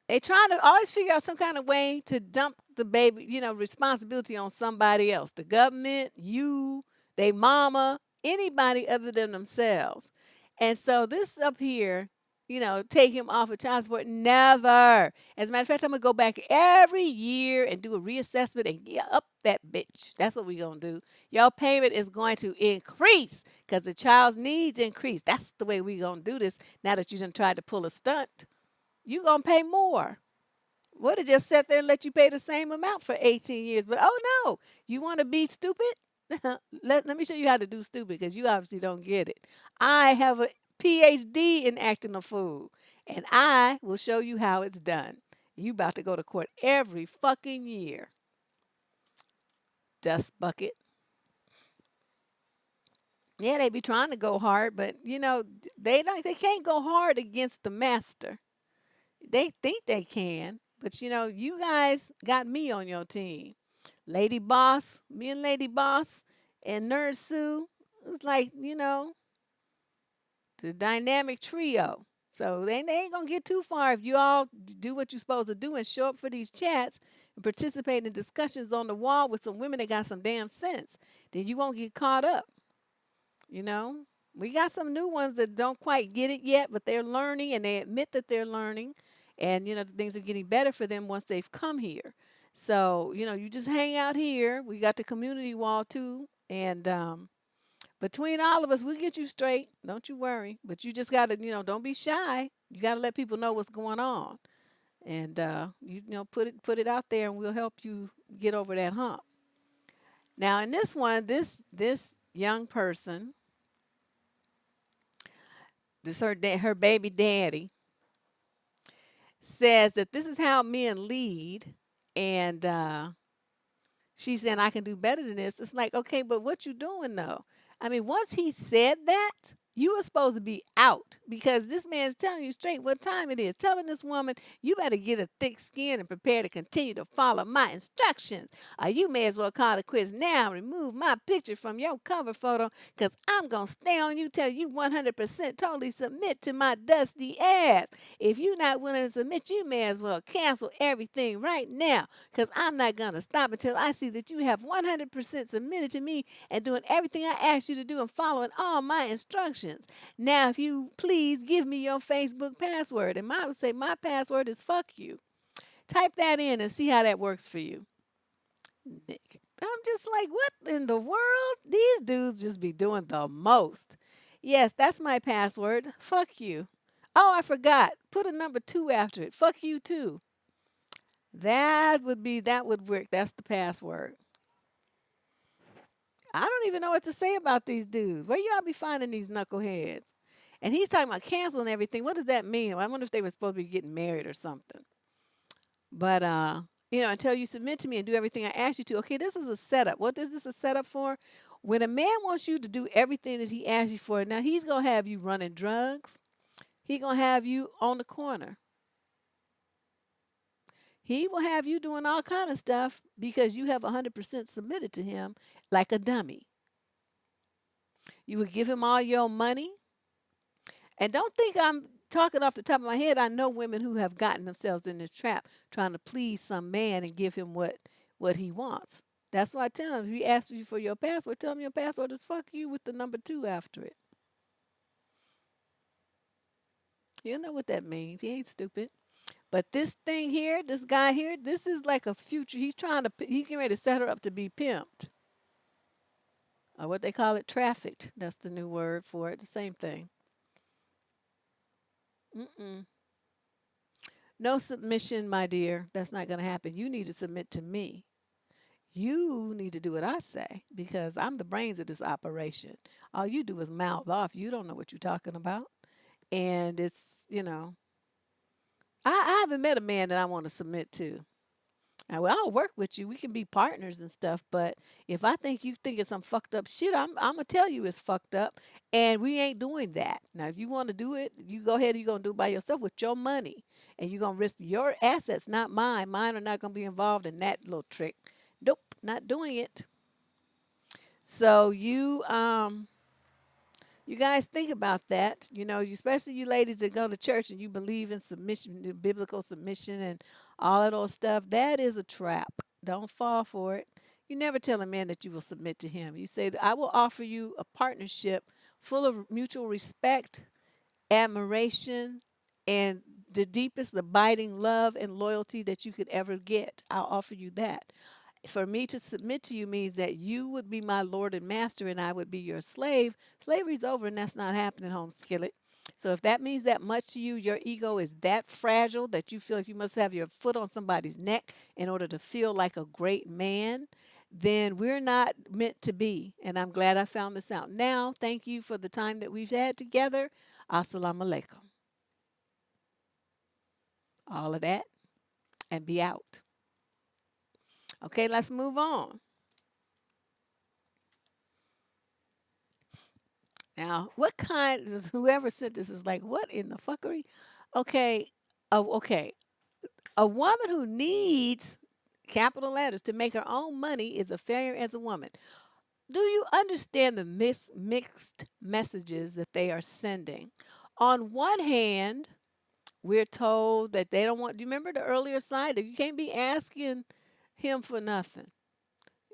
They trying to always figure out some kind of way to dump the baby, responsibility on somebody else. The government, you, they mama, anybody other than themselves. And so this up here, take him off of child support. Never. As a matter of fact, I'm gonna go back every year and do a reassessment and get up that bitch. That's what we're gonna do. Your payment is going to increase because the child's needs increase. That's the way we're gonna do this. Now that you done tried to pull a stunt, you gonna pay more. Would have just sat there and let you pay the same amount for 18 years. But oh no, you want to be stupid? Let me show you how to do stupid because you obviously don't get it. I have a PhD in acting a fool, and I will show you how it's done. You about to go to court every fucking year. Dust bucket. Yeah, they be trying to go hard, but they can't go hard against the master. They think they can, but you guys got me on your team. Lady Boss, me and Lady Boss, and Nurse Sue. It's like, the dynamic trio. So they ain't gonna get too far if you all do what you're supposed to do and show up for these chats and participate in discussions on the wall with some women that got some damn sense. Then you won't get caught up. You know, we got some new ones that don't quite get it yet, but they're learning and they admit that they're learning. And, things are getting better for them once they've come here. So, you just hang out here. We got the community wall too. And between all of us, we'll get you straight. Don't you worry. But you just got to, don't be shy. You got to let people know what's going on. And, put it out there and we'll help you get over that hump. Now, in this one, this young person, her baby daddy says that this is how men lead, and she's saying I can do better than this. It's like, okay, but what you doing though? I mean, once he said that, you were supposed to be out because this man's telling you straight what time it is. Telling this woman, you better get a thick skin and prepare to continue to follow my instructions. Or you may as well call it quits now and remove my picture from your cover photo because I'm going to stay on you till you 100% totally submit to my dusty ass. If you're not willing to submit, you may as well cancel everything right now because I'm not going to stop until I see that you have 100% submitted to me and doing everything I asked you to do and following all my instructions. Now, if you please give me your Facebook password, and I would say my password is fuck you. Type that in and see how that works for you. Nick. I'm just like, what in the world? These dudes just be doing the most. Yes, that's my password. Fuck you. Oh, I forgot. Put a number 2 after it. Fuck you too. That would work. That's the password. I don't even know what to say about these dudes. Where y'all be finding these knuckleheads? And he's talking about canceling everything. What does that mean? I wonder if they were supposed to be getting married or something. But until you submit to me and do everything I ask you to. Okay, this is a setup. What is this a setup for? When a man wants you to do everything that he asks you for, now he's gonna have you running drugs. He gonna have you on the corner. He will have you doing all kind of stuff because you have 100% submitted to him like a dummy. You would give him all your money. And don't think I'm talking off the top of my head. I know women who have gotten themselves in this trap trying to please some man and give him what he wants. That's why I tell them, if he asks you for your password, tell him your password is fuck you with the number two after it. You know what that means. He ain't stupid. But this thing here, this guy here, this is like a future. He's trying to, he's getting ready to set her up to be pimped. Or what they call it, trafficked. That's the new word for it. The same thing. Mm-mm. No submission, my dear. That's not going to happen. You need to submit to me. You need to do what I say because I'm the brains of this operation. All you do is mouth off. You don't know what you're talking about. And I haven't met a man that I want to submit to. Now, well, I'll work with you. We can be partners and stuff. But if I think you think it's some fucked up shit, I'm gonna tell you it's fucked up, and we ain't doing that. Now, if you want to do it, you go ahead. You're gonna do it by yourself with your money, and you're gonna risk your assets, not mine. Mine are not gonna be involved in that little trick. Nope, not doing it. So you guys think about that. Especially you ladies that go to church and you believe in submission, the biblical submission, and all of those stuff. That is a trap. Don't fall for it. You never tell a man that you will submit to him. You say, I will offer you a partnership full of mutual respect, admiration, and the deepest abiding love and loyalty that you could ever get. I'll offer you that. For me to submit to you means that you would be my Lord and Master and I would be your slave. Slavery's over and that's not happening, home skillet. So if that means that much to you, your ego is that fragile that you feel like you must have your foot on somebody's neck in order to feel like a great man, then we're not meant to be. And I'm glad I found this out. Now, thank you for the time that we've had together. Assalamu alaikum. All of that and be out. Okay, let's move on. Now, what kind? Whoever sent this is like, what in the fuckery? Okay, okay. A woman who needs capital letters to make her own money is a failure as a woman. Do you understand the mixed messages that they are sending? On one hand, we're told that they don't want. Do you remember the earlier slide that you can't be asking him for nothing?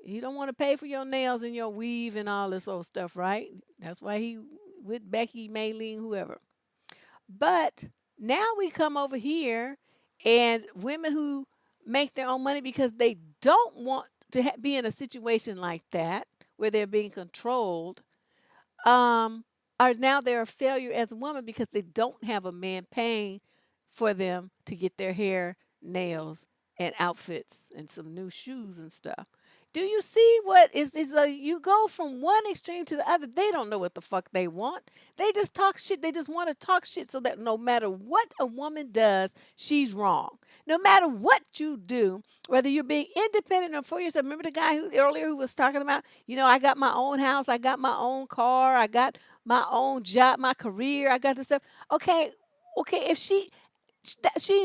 You don't want to pay for your nails and your weave and all this old stuff, right? That's why he with Becky, Maylene, whoever. But now we come over here and women who make their own money because they don't want to be in a situation like that where they're being controlled, um, are now they're a failure as a woman because they don't have a man paying for them to get their hair, nails, and outfits and some new shoes and stuff. Do you see what is you go from one extreme to the other. They don't know what the fuck they want. They just talk shit. They just want to talk shit so that no matter what a woman does, she's wrong. No matter what you do, whether you're being independent or for yourself. Remember the guy who earlier who was talking about, I got my own house, I got my own car, I got my own job, my career, I got this stuff. Okay, okay, if she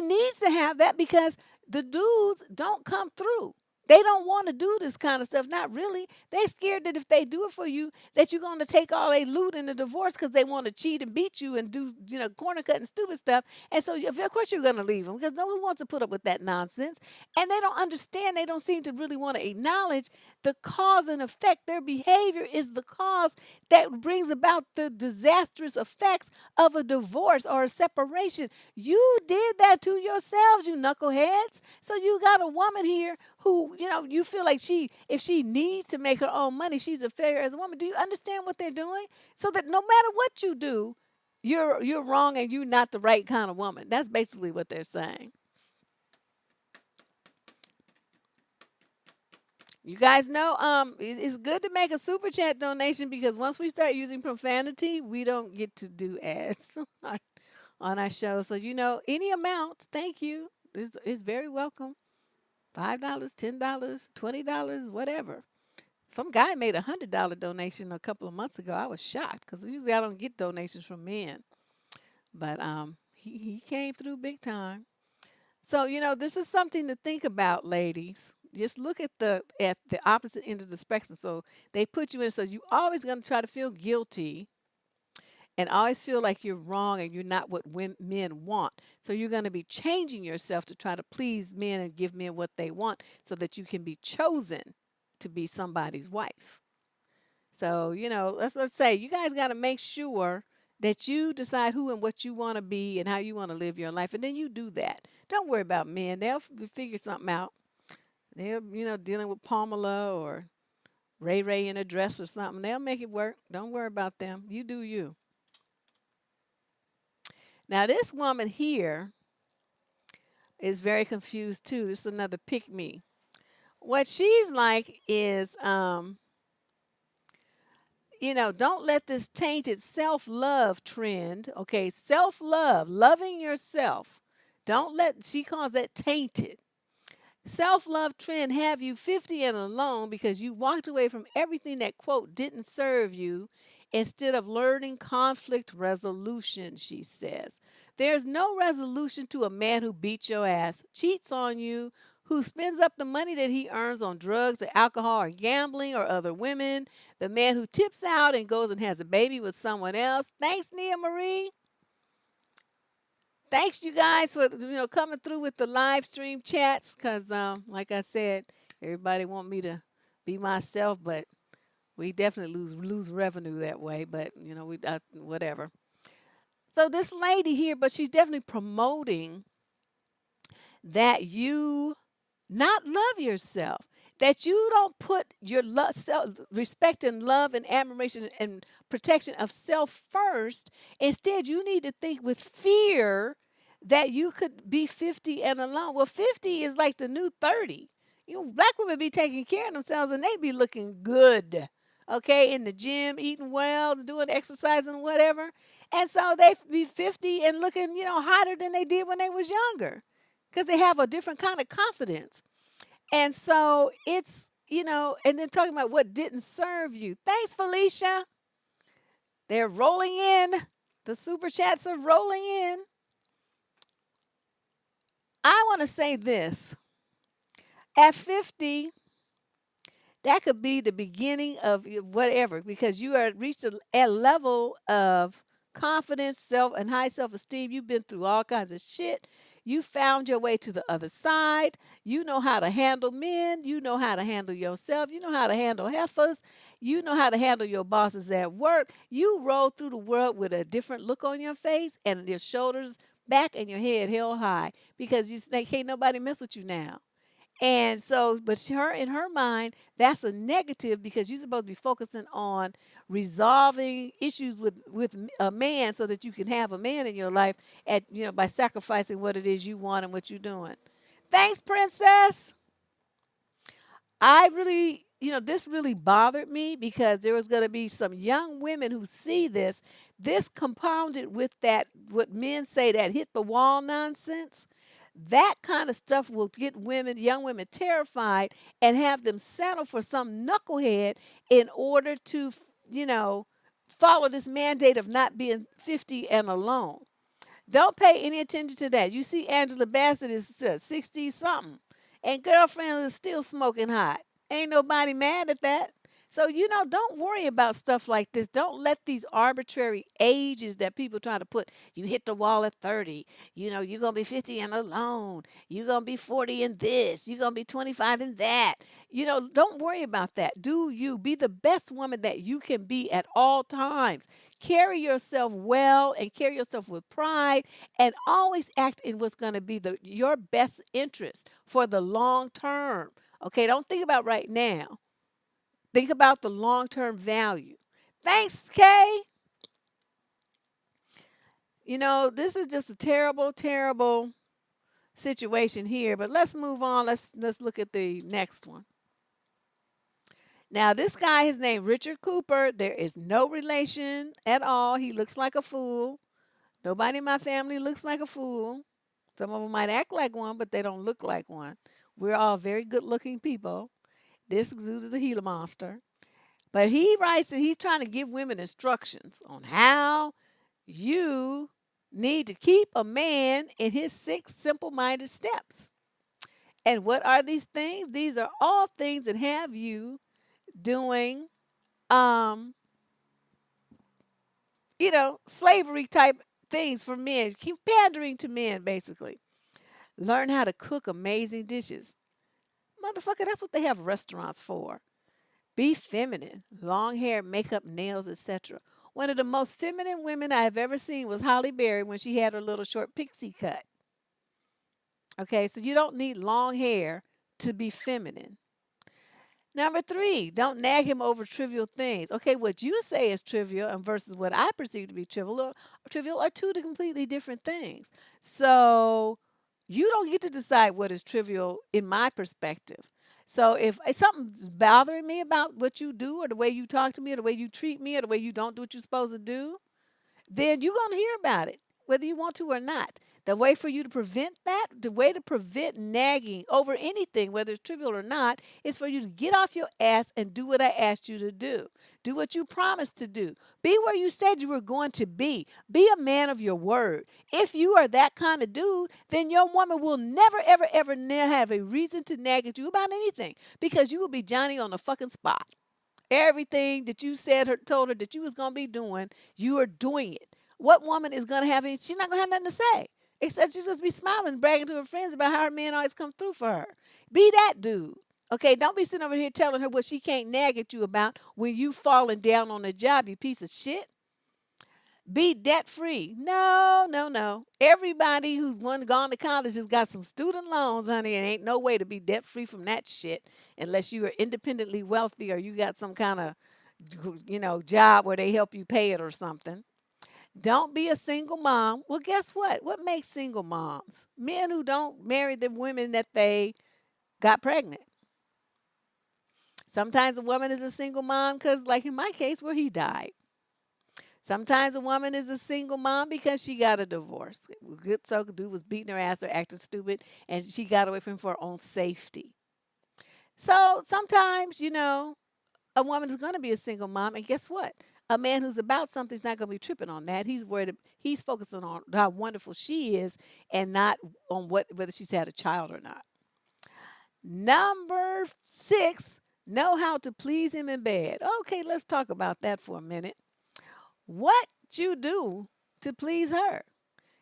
needs to have that because the dudes don't come through. They don't want to do this kind of stuff. Not really. They scared that if they do it for you, that you're going to take all their loot in the divorce because they want to cheat and beat you and do, corner cut and stupid stuff. And so, of course, you're going to leave them because no one wants to put up with that nonsense. And they don't understand. They don't seem to really want to acknowledge the cause and effect. Their behavior is the cause that brings about the disastrous effects of a divorce or a separation. You did that to yourselves, you knuckleheads. So you got a woman here who, you feel like if she needs to make her own money, she's a failure as a woman. Do you understand what they're doing? So that no matter what you do, you're wrong and you're not the right kind of woman. That's basically what they're saying. You guys know, it's good to make a super chat donation because once we start using profanity, we don't get to do ads on our show. So any amount, thank you, is very welcome. $5, $10, $20, whatever. Some guy made $100 donation a couple of months ago. I was shocked because usually I don't get donations from men, but he came through big time. So this is something to think about, ladies. Just look at the opposite end of the spectrum. So they put you in, so you always going to try to feel guilty and always feel like you're wrong and you're not what men want. So you're going to be changing yourself to try to please men and give men what they want so that you can be chosen. to be somebody's wife. So, let's say you guys got to make sure that you decide who and what you want to be and how you want to live your life. And then you do that. Don't worry about men. They'll figure something out. They're, dealing with Pamela or Ray Ray in a dress or something. They'll make it work. Don't worry about them. You do you. Now, this woman here is very confused too. This is another pick me. What she's like is, don't let this tainted self love trend, okay, self love, loving yourself. Don't let, she calls that tainted. Self love trend have you 50 and alone because you walked away from everything that, quote, didn't serve you instead of learning conflict resolution, she says. There's no resolution to a man who beats your ass, cheats on you, who spends up the money that he earns on drugs or alcohol or gambling or other women, the man who tips out and goes and has a baby with someone else. Thanks, Nia Marie. Thanks, you guys, for coming through with the live stream chats. Cause like I said, everybody want me to be myself, but we definitely lose revenue that way. But we whatever. So this lady here, but she's definitely promoting that you not love yourself, that you don't put your self respect and love and admiration and protection of self first. Instead, you need to think with fear that you could be 50 and alone. Well, 50 is like the new 30. Black women be taking care of themselves and they be looking good, okay, in the gym, eating well, doing exercise and whatever. And so they be 50 and looking, hotter than they did when they was younger because they have a different kind of confidence. And so it's, and then talking about what didn't serve you. Thanks, Felicia. They're rolling in. The super chats are rolling in. I want to say this. At 50, that could be the beginning of whatever because you are reached a level of confidence, self, and high self-esteem. You've been through all kinds of shit. You found your way to the other side. You know how to handle men. You know how to handle yourself. You know how to handle heifers. You know how to handle your bosses at work. You roll through the world with a different look on your face and your shoulders back and your head held high because you think, can't nobody mess with you now. And so, but her in her mind, that's a negative because you're supposed to be focusing on resolving issues with a man so that you can have a man in your life at by sacrificing what it is you want and what you're doing. Thanks, Princess. I really, this really bothered me because there was going to be some young women who see this. This compounded with that, what men say, that hit the wall nonsense. That kind of stuff will get women, young women, terrified and have them settle for some knucklehead in order to, follow this mandate of not being 50 and alone. Don't pay any attention to that. You see, Angela Bassett is 60 something, and girlfriend is still smoking hot. Ain't nobody mad at that. So, don't worry about stuff like this. Don't let these arbitrary ages that people try to put, you hit the wall at 30, you're going to be 50 and alone, you're going to be 40 in this, you're going to be 25 in that. Don't worry about that. Do you be the best woman that you can be at all times. Carry yourself well and carry yourself with pride and always act in what's going to be your best interest for the long term. Okay, don't think about right now. Think about the long-term value. Thanks, Kay. This is just a terrible, terrible situation here. But let's move on. Let's look at the next one. Now, this guy, his name Richard Cooper. There is no relation at all. He looks like a fool. Nobody in my family looks like a fool. Some of them might act like one, but they don't look like one. We're all very good-looking people. This dude is a Gila monster. But he writes that he's trying to give women instructions on how you need to keep a man in his 6 simple-minded steps. And what are these things? These are all things that have you doing, slavery type things for men. Keep pandering to men, basically. Learn how to cook amazing dishes. Motherfucker, that's what they have restaurants for. Be feminine. Long hair, makeup, nails, etc. One of the most feminine women I have ever seen was Holly Berry when she had her little short pixie cut. Okay, so you don't need long hair to be feminine. Number three, don't nag him over trivial things. Okay, what you say is trivial and versus what I perceive to be trivial are two completely different things. So you don't get to decide what is trivial in my perspective. So if something's bothering me about what you do or the way you talk to me or the way you treat me or the way you don't do what you're supposed to do, then you're going to hear about it, whether you want to or not. The way for you to prevent that, the way to prevent nagging over anything, whether it's trivial or not, is for you to get off your ass and do what I asked you to do. Do what you promised to do. Be where you said you were going to be. Be a man of your word. If you are that kind of dude, then your woman will never, ever, ever have a reason to nag at you about anything because you will be Johnny on the fucking spot. Everything that you told her that you was gonna be doing, you are doing it. What woman is gonna have any? She's not gonna have nothing to say, except she just be smiling, bragging to her friends about how her man always come through for her. Be that dude. Okay, don't be sitting over here telling her what she can't nag at you about when you falling down on the job, you piece of shit. Be debt free. No, no, no. Everybody who's gone to college has got some student loans, honey, and ain't no way to be debt free from that shit unless you are independently wealthy or you got some kind of job where they help you pay it or something. Don't be a single mom. Well, guess what? What makes single moms? Men who don't marry the women that they got pregnant. Sometimes a woman is a single mom because, like in my case, where he died. Sometimes a woman is a single mom because she got a divorce. Good so dude was beating her ass or acting stupid, and she got away from him for her own safety. So sometimes, a woman is going to be a single mom, and guess what? A man who's about something's not going to be tripping on that. He's worried. He's focusing on how wonderful she is, and not on whether she's had a child or not. Number 6, know how to please him in bed. Okay, let's talk about that for a minute. What you do to please her.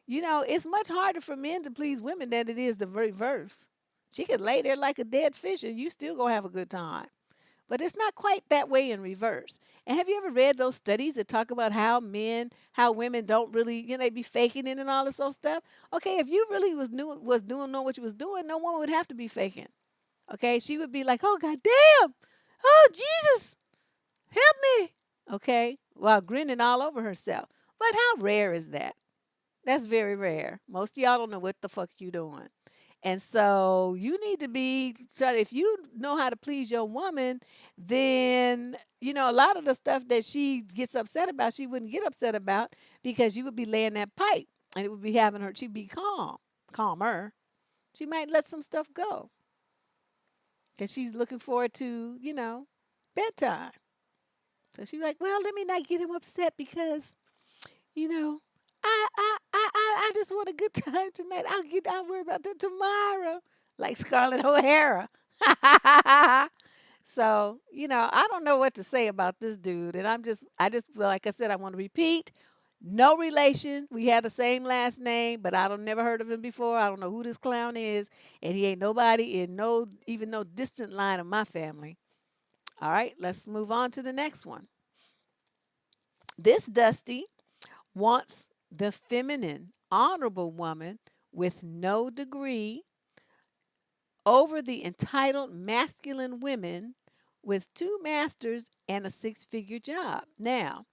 It's much harder for men to please women than it is the reverse. She could lay there like a dead fish and you still gonna have a good time. But it's not quite that way in reverse. And have you ever read those studies that talk about how women don't really, they be faking it and all this old stuff? Okay, if you really know what you was doing, no woman would have to be faking. Okay, she would be like, oh god damn, oh Jesus, help me. Okay, while grinning all over herself. But how rare is that? That's very rare. Most of y'all don't know what the fuck you doing. And so you need to be, if you know how to please your woman, then, a lot of the stuff that she gets upset about, she wouldn't get upset about because you would be laying that pipe and it would be having her, she'd be calmer. She might let some stuff go because she's looking forward to, bedtime. So she's like, well, let me not get him upset because, I just want a good time tonight. I'll worry about that tomorrow. Like Scarlett O'Hara. So, I don't know what to say about this dude. And like I said, I want to repeat. No relation. We had the same last name, but I don't never heard of him before. I don't know who this clown is. And he ain't nobody in even no distant line of my family. All right, let's move on to the next one. This Dusty wants the feminine, honorable woman with no degree over the entitled masculine women with 2 masters and a 6-figure job. Now,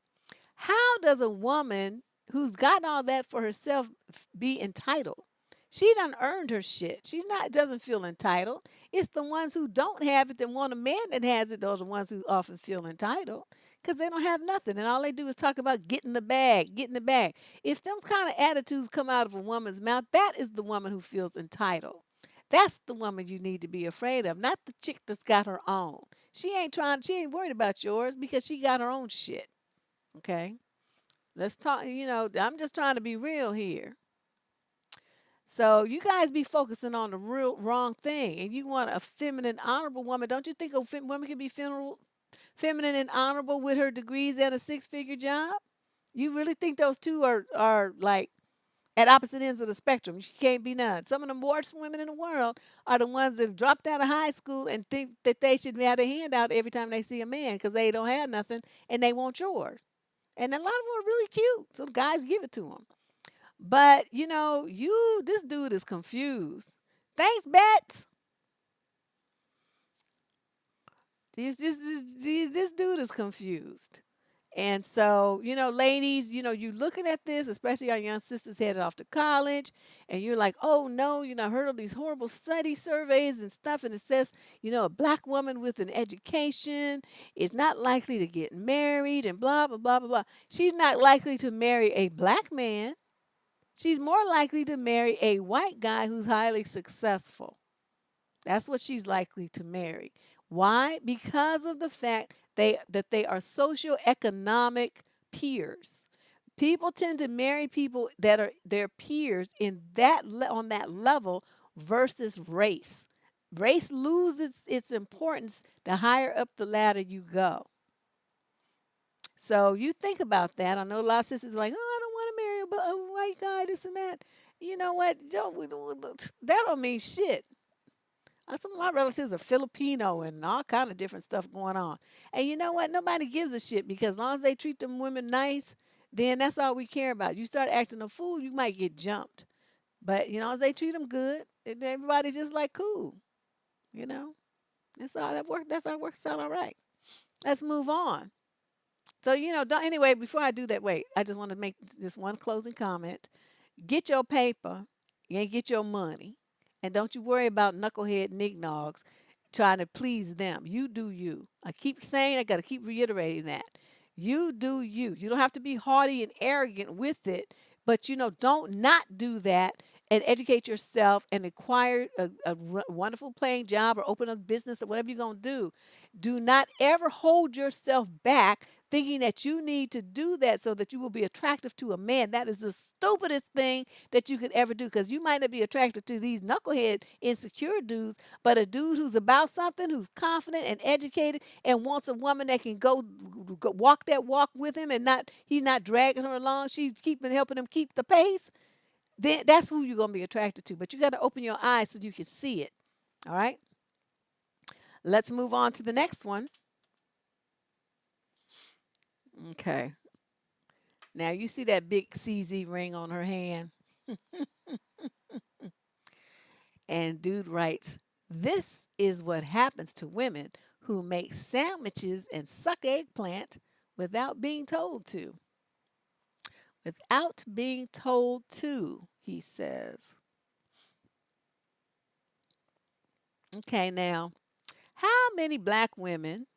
how does a woman who's got all that for herself be entitled? She done earned her shit. Doesn't feel entitled. It's the ones who don't have it that want a man that has it. Those are the ones who often feel entitled because they don't have nothing. And all they do is talk about getting the bag, getting the bag. If those kind of attitudes come out of a woman's mouth, that is the woman who feels entitled. That's the woman you need to be afraid of, not the chick that's got her own. She ain't worried about yours because she got her own shit. Okay? Let's talk, I'm just trying to be real here. So you guys be focusing on the real wrong thing, and you want a feminine, honorable woman. Don't you think a woman can be feminine and honorable with her degrees and a 6-figure job? You really think those two are like at opposite ends of the spectrum. She can't be none. Some of the worst women in the world are the ones that dropped out of high school and think that they should have their hand out every time they see a man because they don't have nothing and they want yours. And a lot of them are really cute, so guys give it to them. But this dude is confused. Thanks, Bets. This dude is confused. And so, ladies, you looking at this, especially our young sisters headed off to college, and you're like, oh no, I heard of these horrible study surveys and stuff, and it says, a black woman with an education is not likely to get married and blah, blah, blah, blah, blah. She's not likely to marry a black man. She's more likely to marry a white guy who's highly successful. That's what she's likely to marry. Why? Because of the fact that they are socioeconomic peers. People tend to marry people that are their peers in on that level versus race. Race loses its importance the higher up the ladder you go. So you think about that. I know a lot of sisters are like, oh, I don't want to marry a white guy, this and that. You know what? That don't mean shit. Some of my relatives are Filipino and all kind of different stuff going on. And you know what? Nobody gives a shit because as long as they treat them women nice, then that's all we care about. You start acting a fool, you might get jumped. But as they treat them good, and everybody's just like cool. You know, that's all that works. That's how it works out all right. Let's move on. So don't, anyway. Before I do that, wait. I just want to make this one closing comment. Get your paper and get your money. And don't you worry about knucklehead nignogs trying to please them. You do you. I keep saying, I got to keep reiterating that. You do you. You don't have to be haughty and arrogant with it, but don't not do that and educate yourself and acquire a wonderful paying job or open a business or whatever you're going to do. Do not ever hold yourself back thinking that you need to do that so that you will be attractive to a man. That is the stupidest thing that you could ever do because you might not be attracted to these knucklehead insecure dudes, but a dude who's about something, who's confident and educated and wants a woman that can go walk that walk with him and he's not dragging her along. She's helping him keep the pace. Then that's who you're going to be attracted to. But you got to open your eyes so you can see it. All right? Let's move on to the next one. Okay. Now you see that big CZ ring on her hand? And dude writes, this is what happens to women who make sandwiches and suck eggplant without being told to. Without being told to, he says. Okay, now, how many black women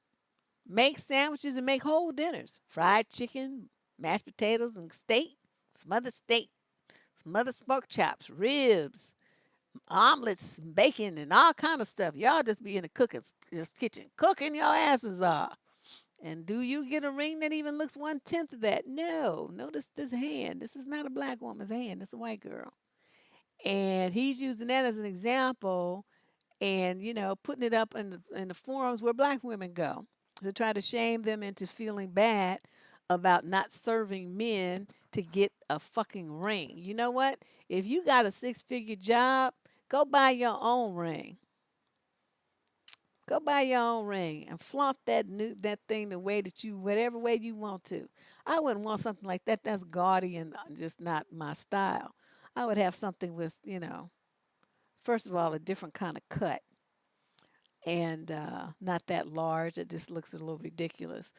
make sandwiches and make whole dinners? Fried chicken, mashed potatoes, and steak, smothered smoked chops, ribs, omelets, bacon, and all kind of stuff. Y'all just be in the kitchen, cooking your asses off. And do you get a ring that even looks 1/10 of that? No. Notice this hand. This is not a black woman's hand. It's a white girl. And he's using that as an example and, putting it up in the forums where black women go to try to shame them into feeling bad about not serving men to get a fucking ring. You know what? If you got a 6-figure job, go buy your own ring. Go buy your own ring and flaunt that thing the way that whatever way you want to. I wouldn't want something like that. That's gaudy and just not my style. I would have something with, first of all, a different kind of cut and not that large. It just looks a little ridiculous.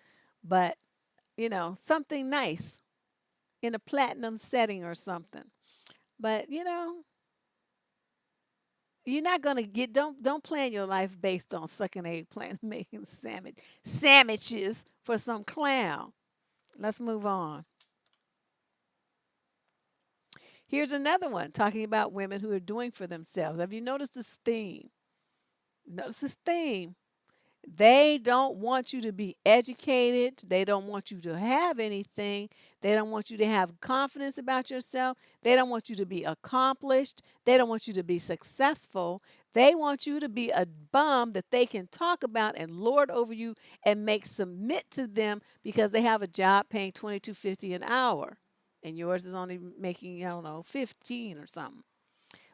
But, something nice in a platinum setting or something. But, you're not gonna don't plan your life based on sucking eggplant and making sandwiches for some clown. Let's move on. Here's another one talking about women who are doing for themselves. Have you noticed this theme? Notice this theme. They don't want you to be educated. They don't want you to have anything. They don't want you to have confidence about yourself. They don't want you to be accomplished. They don't want you to be successful. They want you to be a bum that they can talk about and lord over you and make submit to them because they have a job paying $22.50 an hour. and yours is only making, I don't know, 15 or something.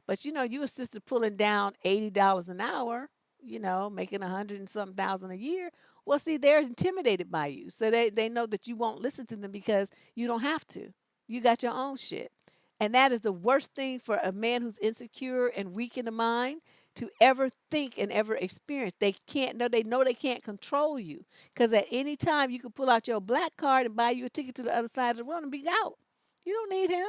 But you assisted pulling down $80 an hour, making 100 and something thousand a year. Well, see, they're intimidated by you. So they know that you won't listen to them because you don't have to. You got your own shit. And that is the worst thing for a man who's insecure and weak in the mind to ever think and ever experience. They know they can't control you. Because at any time you can pull out your black card and buy you a ticket to the other side of the world and be out. You don't need him.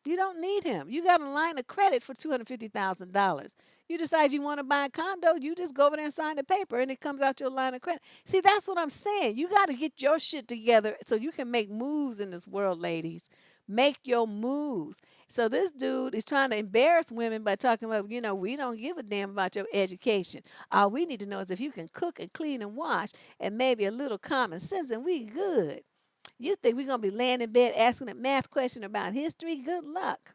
You don't need him. You got a line of credit for $250,000. You decide you want to buy a condo, you just go over there and sign the paper and it comes out your line of credit. See, that's what I'm saying. You got to get your shit together so you can make moves in this world, ladies. Make your moves. So this dude is trying to embarrass women by talking about, we don't give a damn about your education. All we need to know is if you can cook and clean and wash and maybe a little common sense and we good. You think we're going to be laying in bed asking a math question about history? Good luck.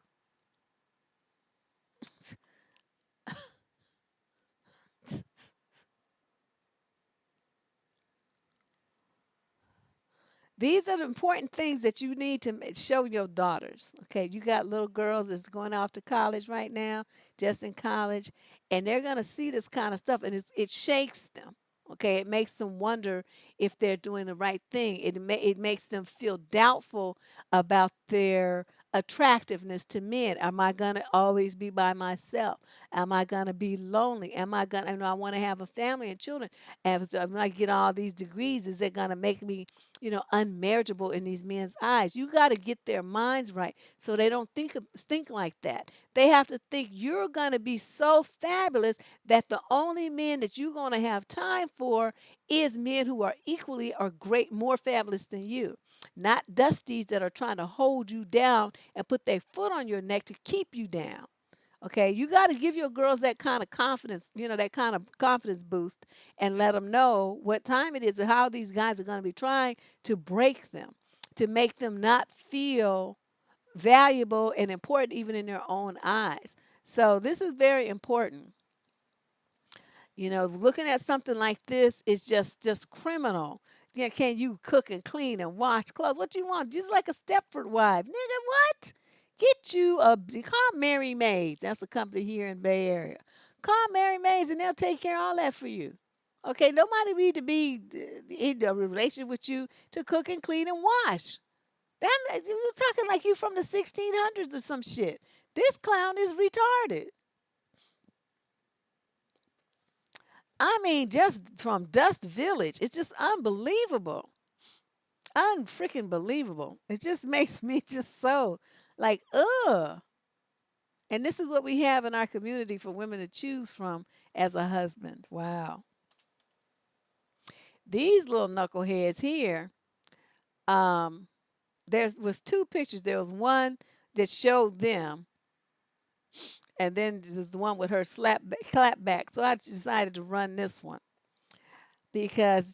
These are the important things that you need to show your daughters. Okay, you got little girls that's going off to college right now, just in college, and they're going to see this kind of stuff, and it shakes them. Okay, it makes them wonder if they're doing the right thing. It makes them feel doubtful about their attractiveness to men. Am I gonna always be by myself? Am I gonna be lonely? Am I gonna? I want to have a family and children. And so if I get all these degrees, is it gonna make me, unmarriageable in these men's eyes? You got to get their minds right so they don't think like that. They have to think you're gonna be so fabulous that the only men that you're gonna have time for is men who are equally or great, more fabulous than you. Not dusties that are trying to hold you down and put their foot on your neck to keep you down. Okay, you got to give your girls that kind of confidence, that kind of confidence boost, and let them know what time it is and how these guys are going to be trying to break them, to make them not feel valuable and important even in their own eyes. So this is very important. Looking at something like this is just criminal. Yeah, can you cook and clean and wash clothes? What you want? Just like a Stepford wife, nigga. What? Get you call Mary Maids. That's a company here in Bay Area. Call Mary Maids and they'll take care of all that for you. Okay, nobody need to be in a relationship with you to cook and clean and wash. You're talking like you from the 1600s or some shit. This clown is retarded. I mean, just from Dust Village, it's just unbelievable. Unfreaking believable. It just makes me just so like, ugh. And this is what we have in our community for women to choose from as a husband. Wow. These little knuckleheads here, um, there was two pictures. There was one that showed them, and then there's the one with her clap back. So I decided to run this one because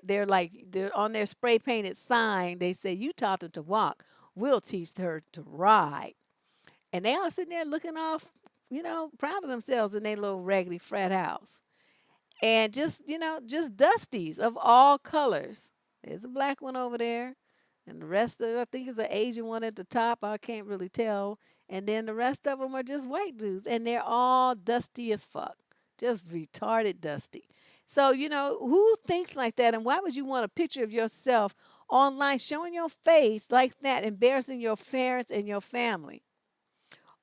they're on their spray painted sign. They say, "You taught them to walk. We'll teach her to ride." And they all sitting there looking off, proud of themselves in their little raggedy frat house. And just dusties of all colors. There's a black one over there. And the rest of, I think it's an Asian one at the top. I can't really tell. And then the rest of them are just white dudes. And they're all dusty as fuck. Just retarded dusty. So, who thinks like that? And why would you want a picture of yourself online showing your face like that, embarrassing your parents and your family?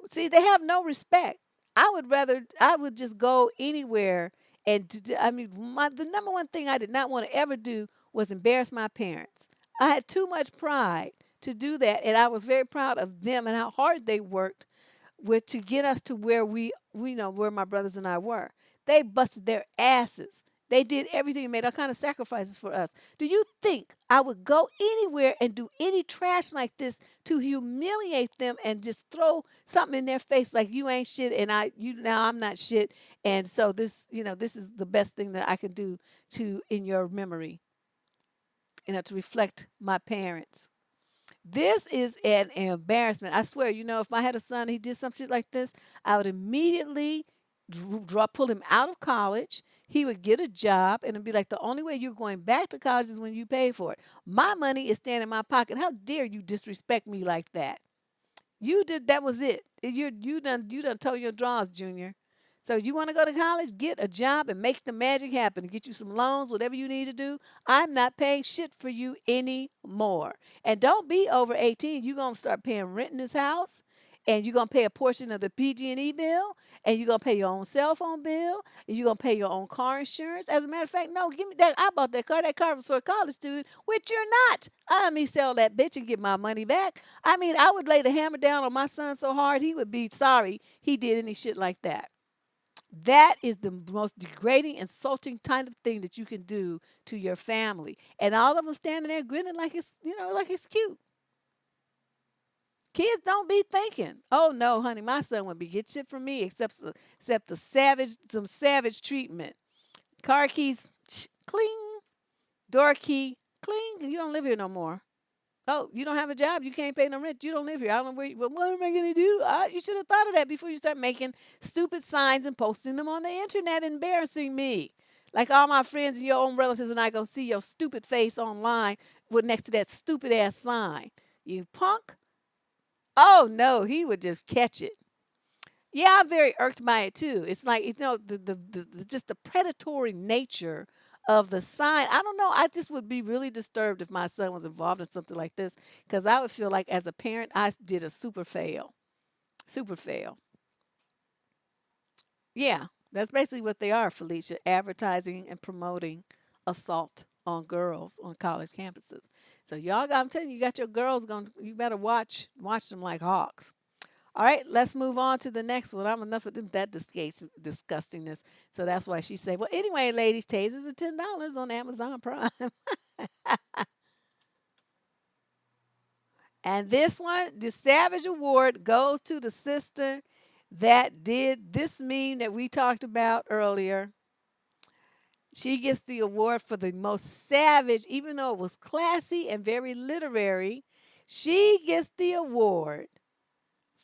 See, they have no respect. I would just go anywhere I mean, the number one thing I did not want to ever do was embarrass my parents. I had too much pride to do that, and I was very proud of them and how hard they worked to get us to where we know where my brothers and I were. They busted their asses. They did everything and made all kind of sacrifices for us. Do you think I would go anywhere and do any trash like this to humiliate them and just throw something in their face like you ain't shit and I'm not shit, and so this is the best thing that I can do to in your memory, to reflect my parents. This is an embarrassment. I swear, if I had a son, he did some shit like this, I would immediately pull him out of college. He would get a job, and it'd be like the only way you're going back to college is when you pay for it. My money is staying in my pocket. How dare you disrespect me like that? You did that was it. You done told your draws, Junior. So you want to go to college, get a job and make the magic happen and get you some loans, whatever you need to do. I'm not paying shit for you anymore. And don't be over 18. You're gonna start paying rent in this house, and you're gonna pay a portion of the PG&E bill, and you're gonna pay your own cell phone bill, and you're gonna pay your own car insurance. As a matter of fact, no, give me that. I bought that car. That car was for a college student, which you're not. I me sell that bitch and get my money back. I mean, I would lay the hammer down on my son so hard he would be sorry he did any shit like that. That is the most degrading, insulting kind of thing that you can do to your family. And all of them standing there grinning like like it's cute. Kids don't be thinking, oh no, honey, my son would be get shit from me except some savage treatment. Car keys, cling. Door key, cling. You don't live here no more. Oh, you don't have a job. You can't pay no rent. You don't live here. I don't know what am I going to do? You should have thought of that before you start making stupid signs and posting them on the internet, embarrassing me. Like all my friends and your own relatives and I going to see your stupid face online with next to that stupid ass sign. You punk. Oh, no, he would just catch it. Yeah, I'm very irked by it too. It's like just the predatory nature of the sign. I don't know. I just would be really disturbed if my son was involved in something like this because I would feel like as a parent did a super fail. Super fail. Yeah, that's basically what they are, Felicia. Advertising and promoting assault on girls on college campuses. So I'm telling you, you got your girls going. You better watch them like hawks. All right, let's move on to the next one. I'm enough of that disgustingness. So that's why she said, well, anyway, ladies, tasers are $10 on Amazon Prime. And this one, the Savage Award goes to the sister that did this meme that we talked about earlier. She gets the award for the most savage, even though it was classy and very literary. She gets the award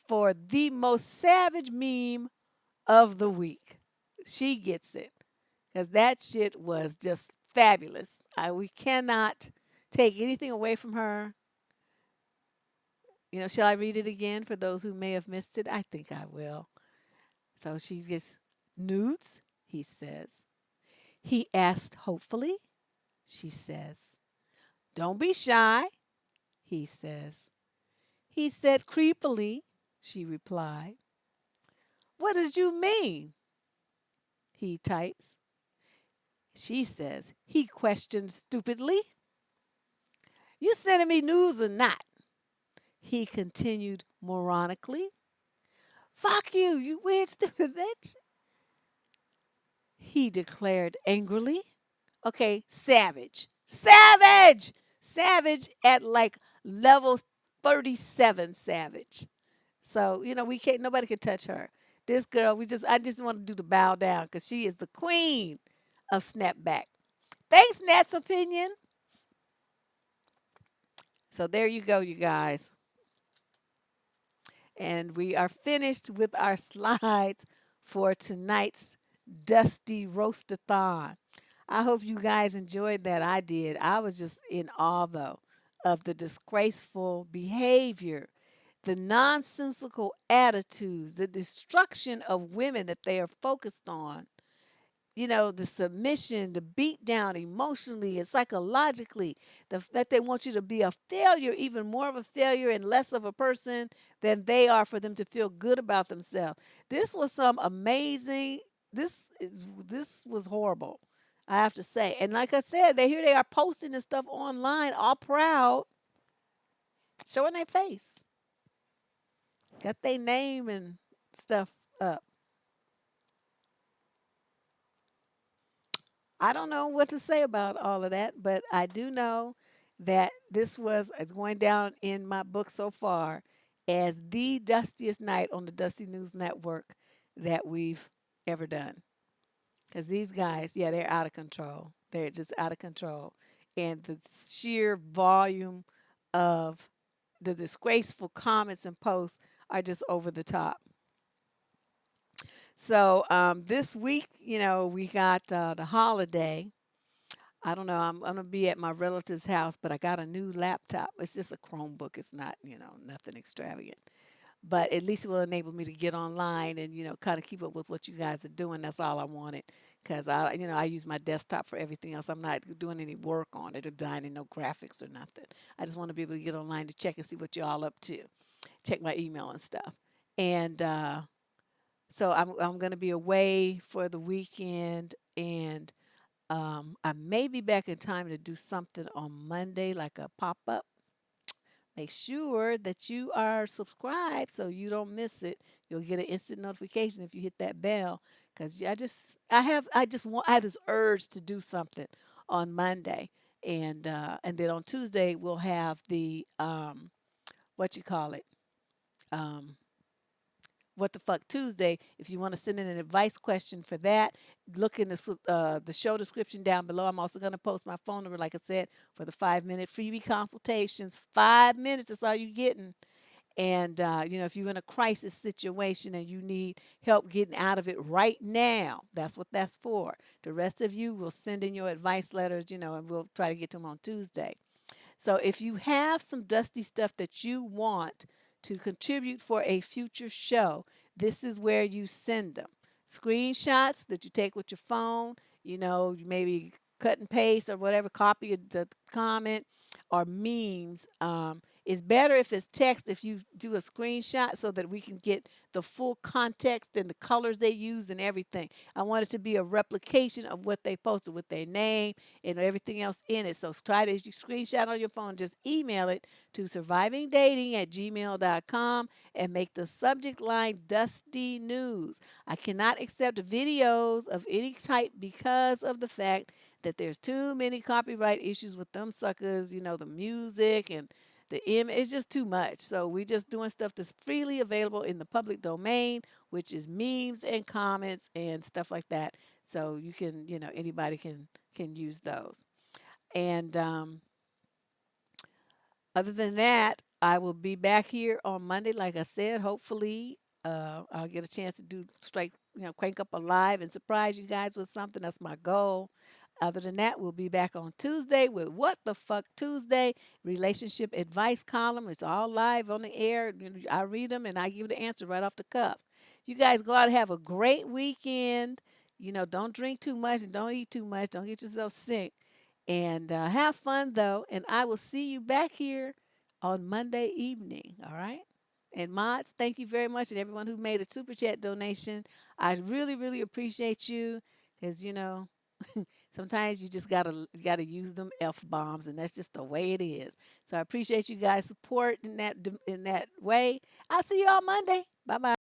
for the most savage meme of the week. She gets it because that shit was just fabulous. We cannot take anything away from her. Shall I read it again for those who may have missed it? I think I will. So she gets nudes, he says. He asked hopefully, she says. Don't be shy, he says. He said creepily, she replied. What did you mean? He types. She says, he questioned stupidly. You sending me news or not? He continued moronically. Fuck you, you weird stupid bitch. He declared angrily. Okay, savage. Savage! Savage at like level 37 savage. So, we can't, nobody can touch her. This girl, I just want to do the bow down because she is the queen of snapback. Thanks, Nat's opinion. So there you go, you guys. And we are finished with our slides for tonight's Dusty Roastathon. I hope you guys enjoyed that. I did. I was just in awe, though, of the disgraceful behavior, the nonsensical attitudes, the destruction of women that they are focused on. The submission, the beat down emotionally and psychologically, that they want you to be a failure, even more of a failure and less of a person than they are for them to feel good about themselves. This was some amazing, this was horrible, I have to say. And like I said, they are posting this stuff online, all proud, showing their face. Got their name and stuff up. I don't know what to say about all of that, but I do know that this is going down in my book so far as the dustiest night on the Dusty News Network that we've ever done. Because these guys, yeah, they're out of control. They're just out of control. And the sheer volume of the disgraceful comments and posts are just over the top. So this week, we got the holiday. I don't know. I'm gonna be at my relative's house, but I got a new laptop. It's just a Chromebook. It's not, nothing extravagant. But at least it will enable me to get online and kind of keep up with what you guys are doing. That's all I wanted, because I use my desktop for everything else. I'm not doing any work on it or designing no graphics or nothing. I just want to be able to get online to check and see what you're all up to, check my email and stuff. And so I'm gonna be away for the weekend, and I may be back in time to do something on Monday, like a pop up. Make sure that you are subscribed so you don't miss it. You'll get an instant notification if you hit that bell. Cause I have this urge to do something on Monday, and then on Tuesday we'll have the what you call it, um, what the fuck Tuesday. If you want to send in an advice question for that, look in the show description down below. I'm also going to post my phone number, like I said, for the 5 minute freebie consultations. 5 minutes, that's all you're getting. And if you're in a crisis situation and you need help getting out of it right now, that's what that's for. The rest of you will send in your advice letters, and we'll try to get to them on Tuesday. So if you have some dusty stuff that you want to contribute for a future show, this is where you send them. Screenshots that you take with your phone, you maybe cut and paste or whatever, copy the comment, or memes. It's better if it's text, if you do a screenshot so that we can get the full context and the colors they use and everything. I want it to be a replication of what they posted with their name and everything else in it. So try to, if you screenshot on your phone, just email it to survivingdating@gmail.com and make the subject line Dusty News. I cannot accept videos of any type because of the fact that there's too many copyright issues with them suckers, the music and the image. It's just too much. So we're just doing stuff that's freely available in the public domain, which is memes and comments and stuff like that. So you can, anybody can use those. And other than that, I will be back here on Monday, like I said. Hopefully, I'll get a chance to do straight, crank up a live and surprise you guys with something. That's my goal. Other than that, we'll be back on Tuesday with What the Fuck Tuesday relationship advice column. It's all live on the air. I read them and I give the answer right off the cuff. You guys go out and have a great weekend. Don't drink too much and don't eat too much. Don't get yourself sick. And have fun though. And I will see you back here on Monday evening. All right. And mods, thank you very much. And everyone who made a super chat donation, I really, really appreciate you. Because sometimes you gotta use them f bombs, and that's just the way it is. So I appreciate you guys' support in that way. I'll see you on Monday. Bye bye.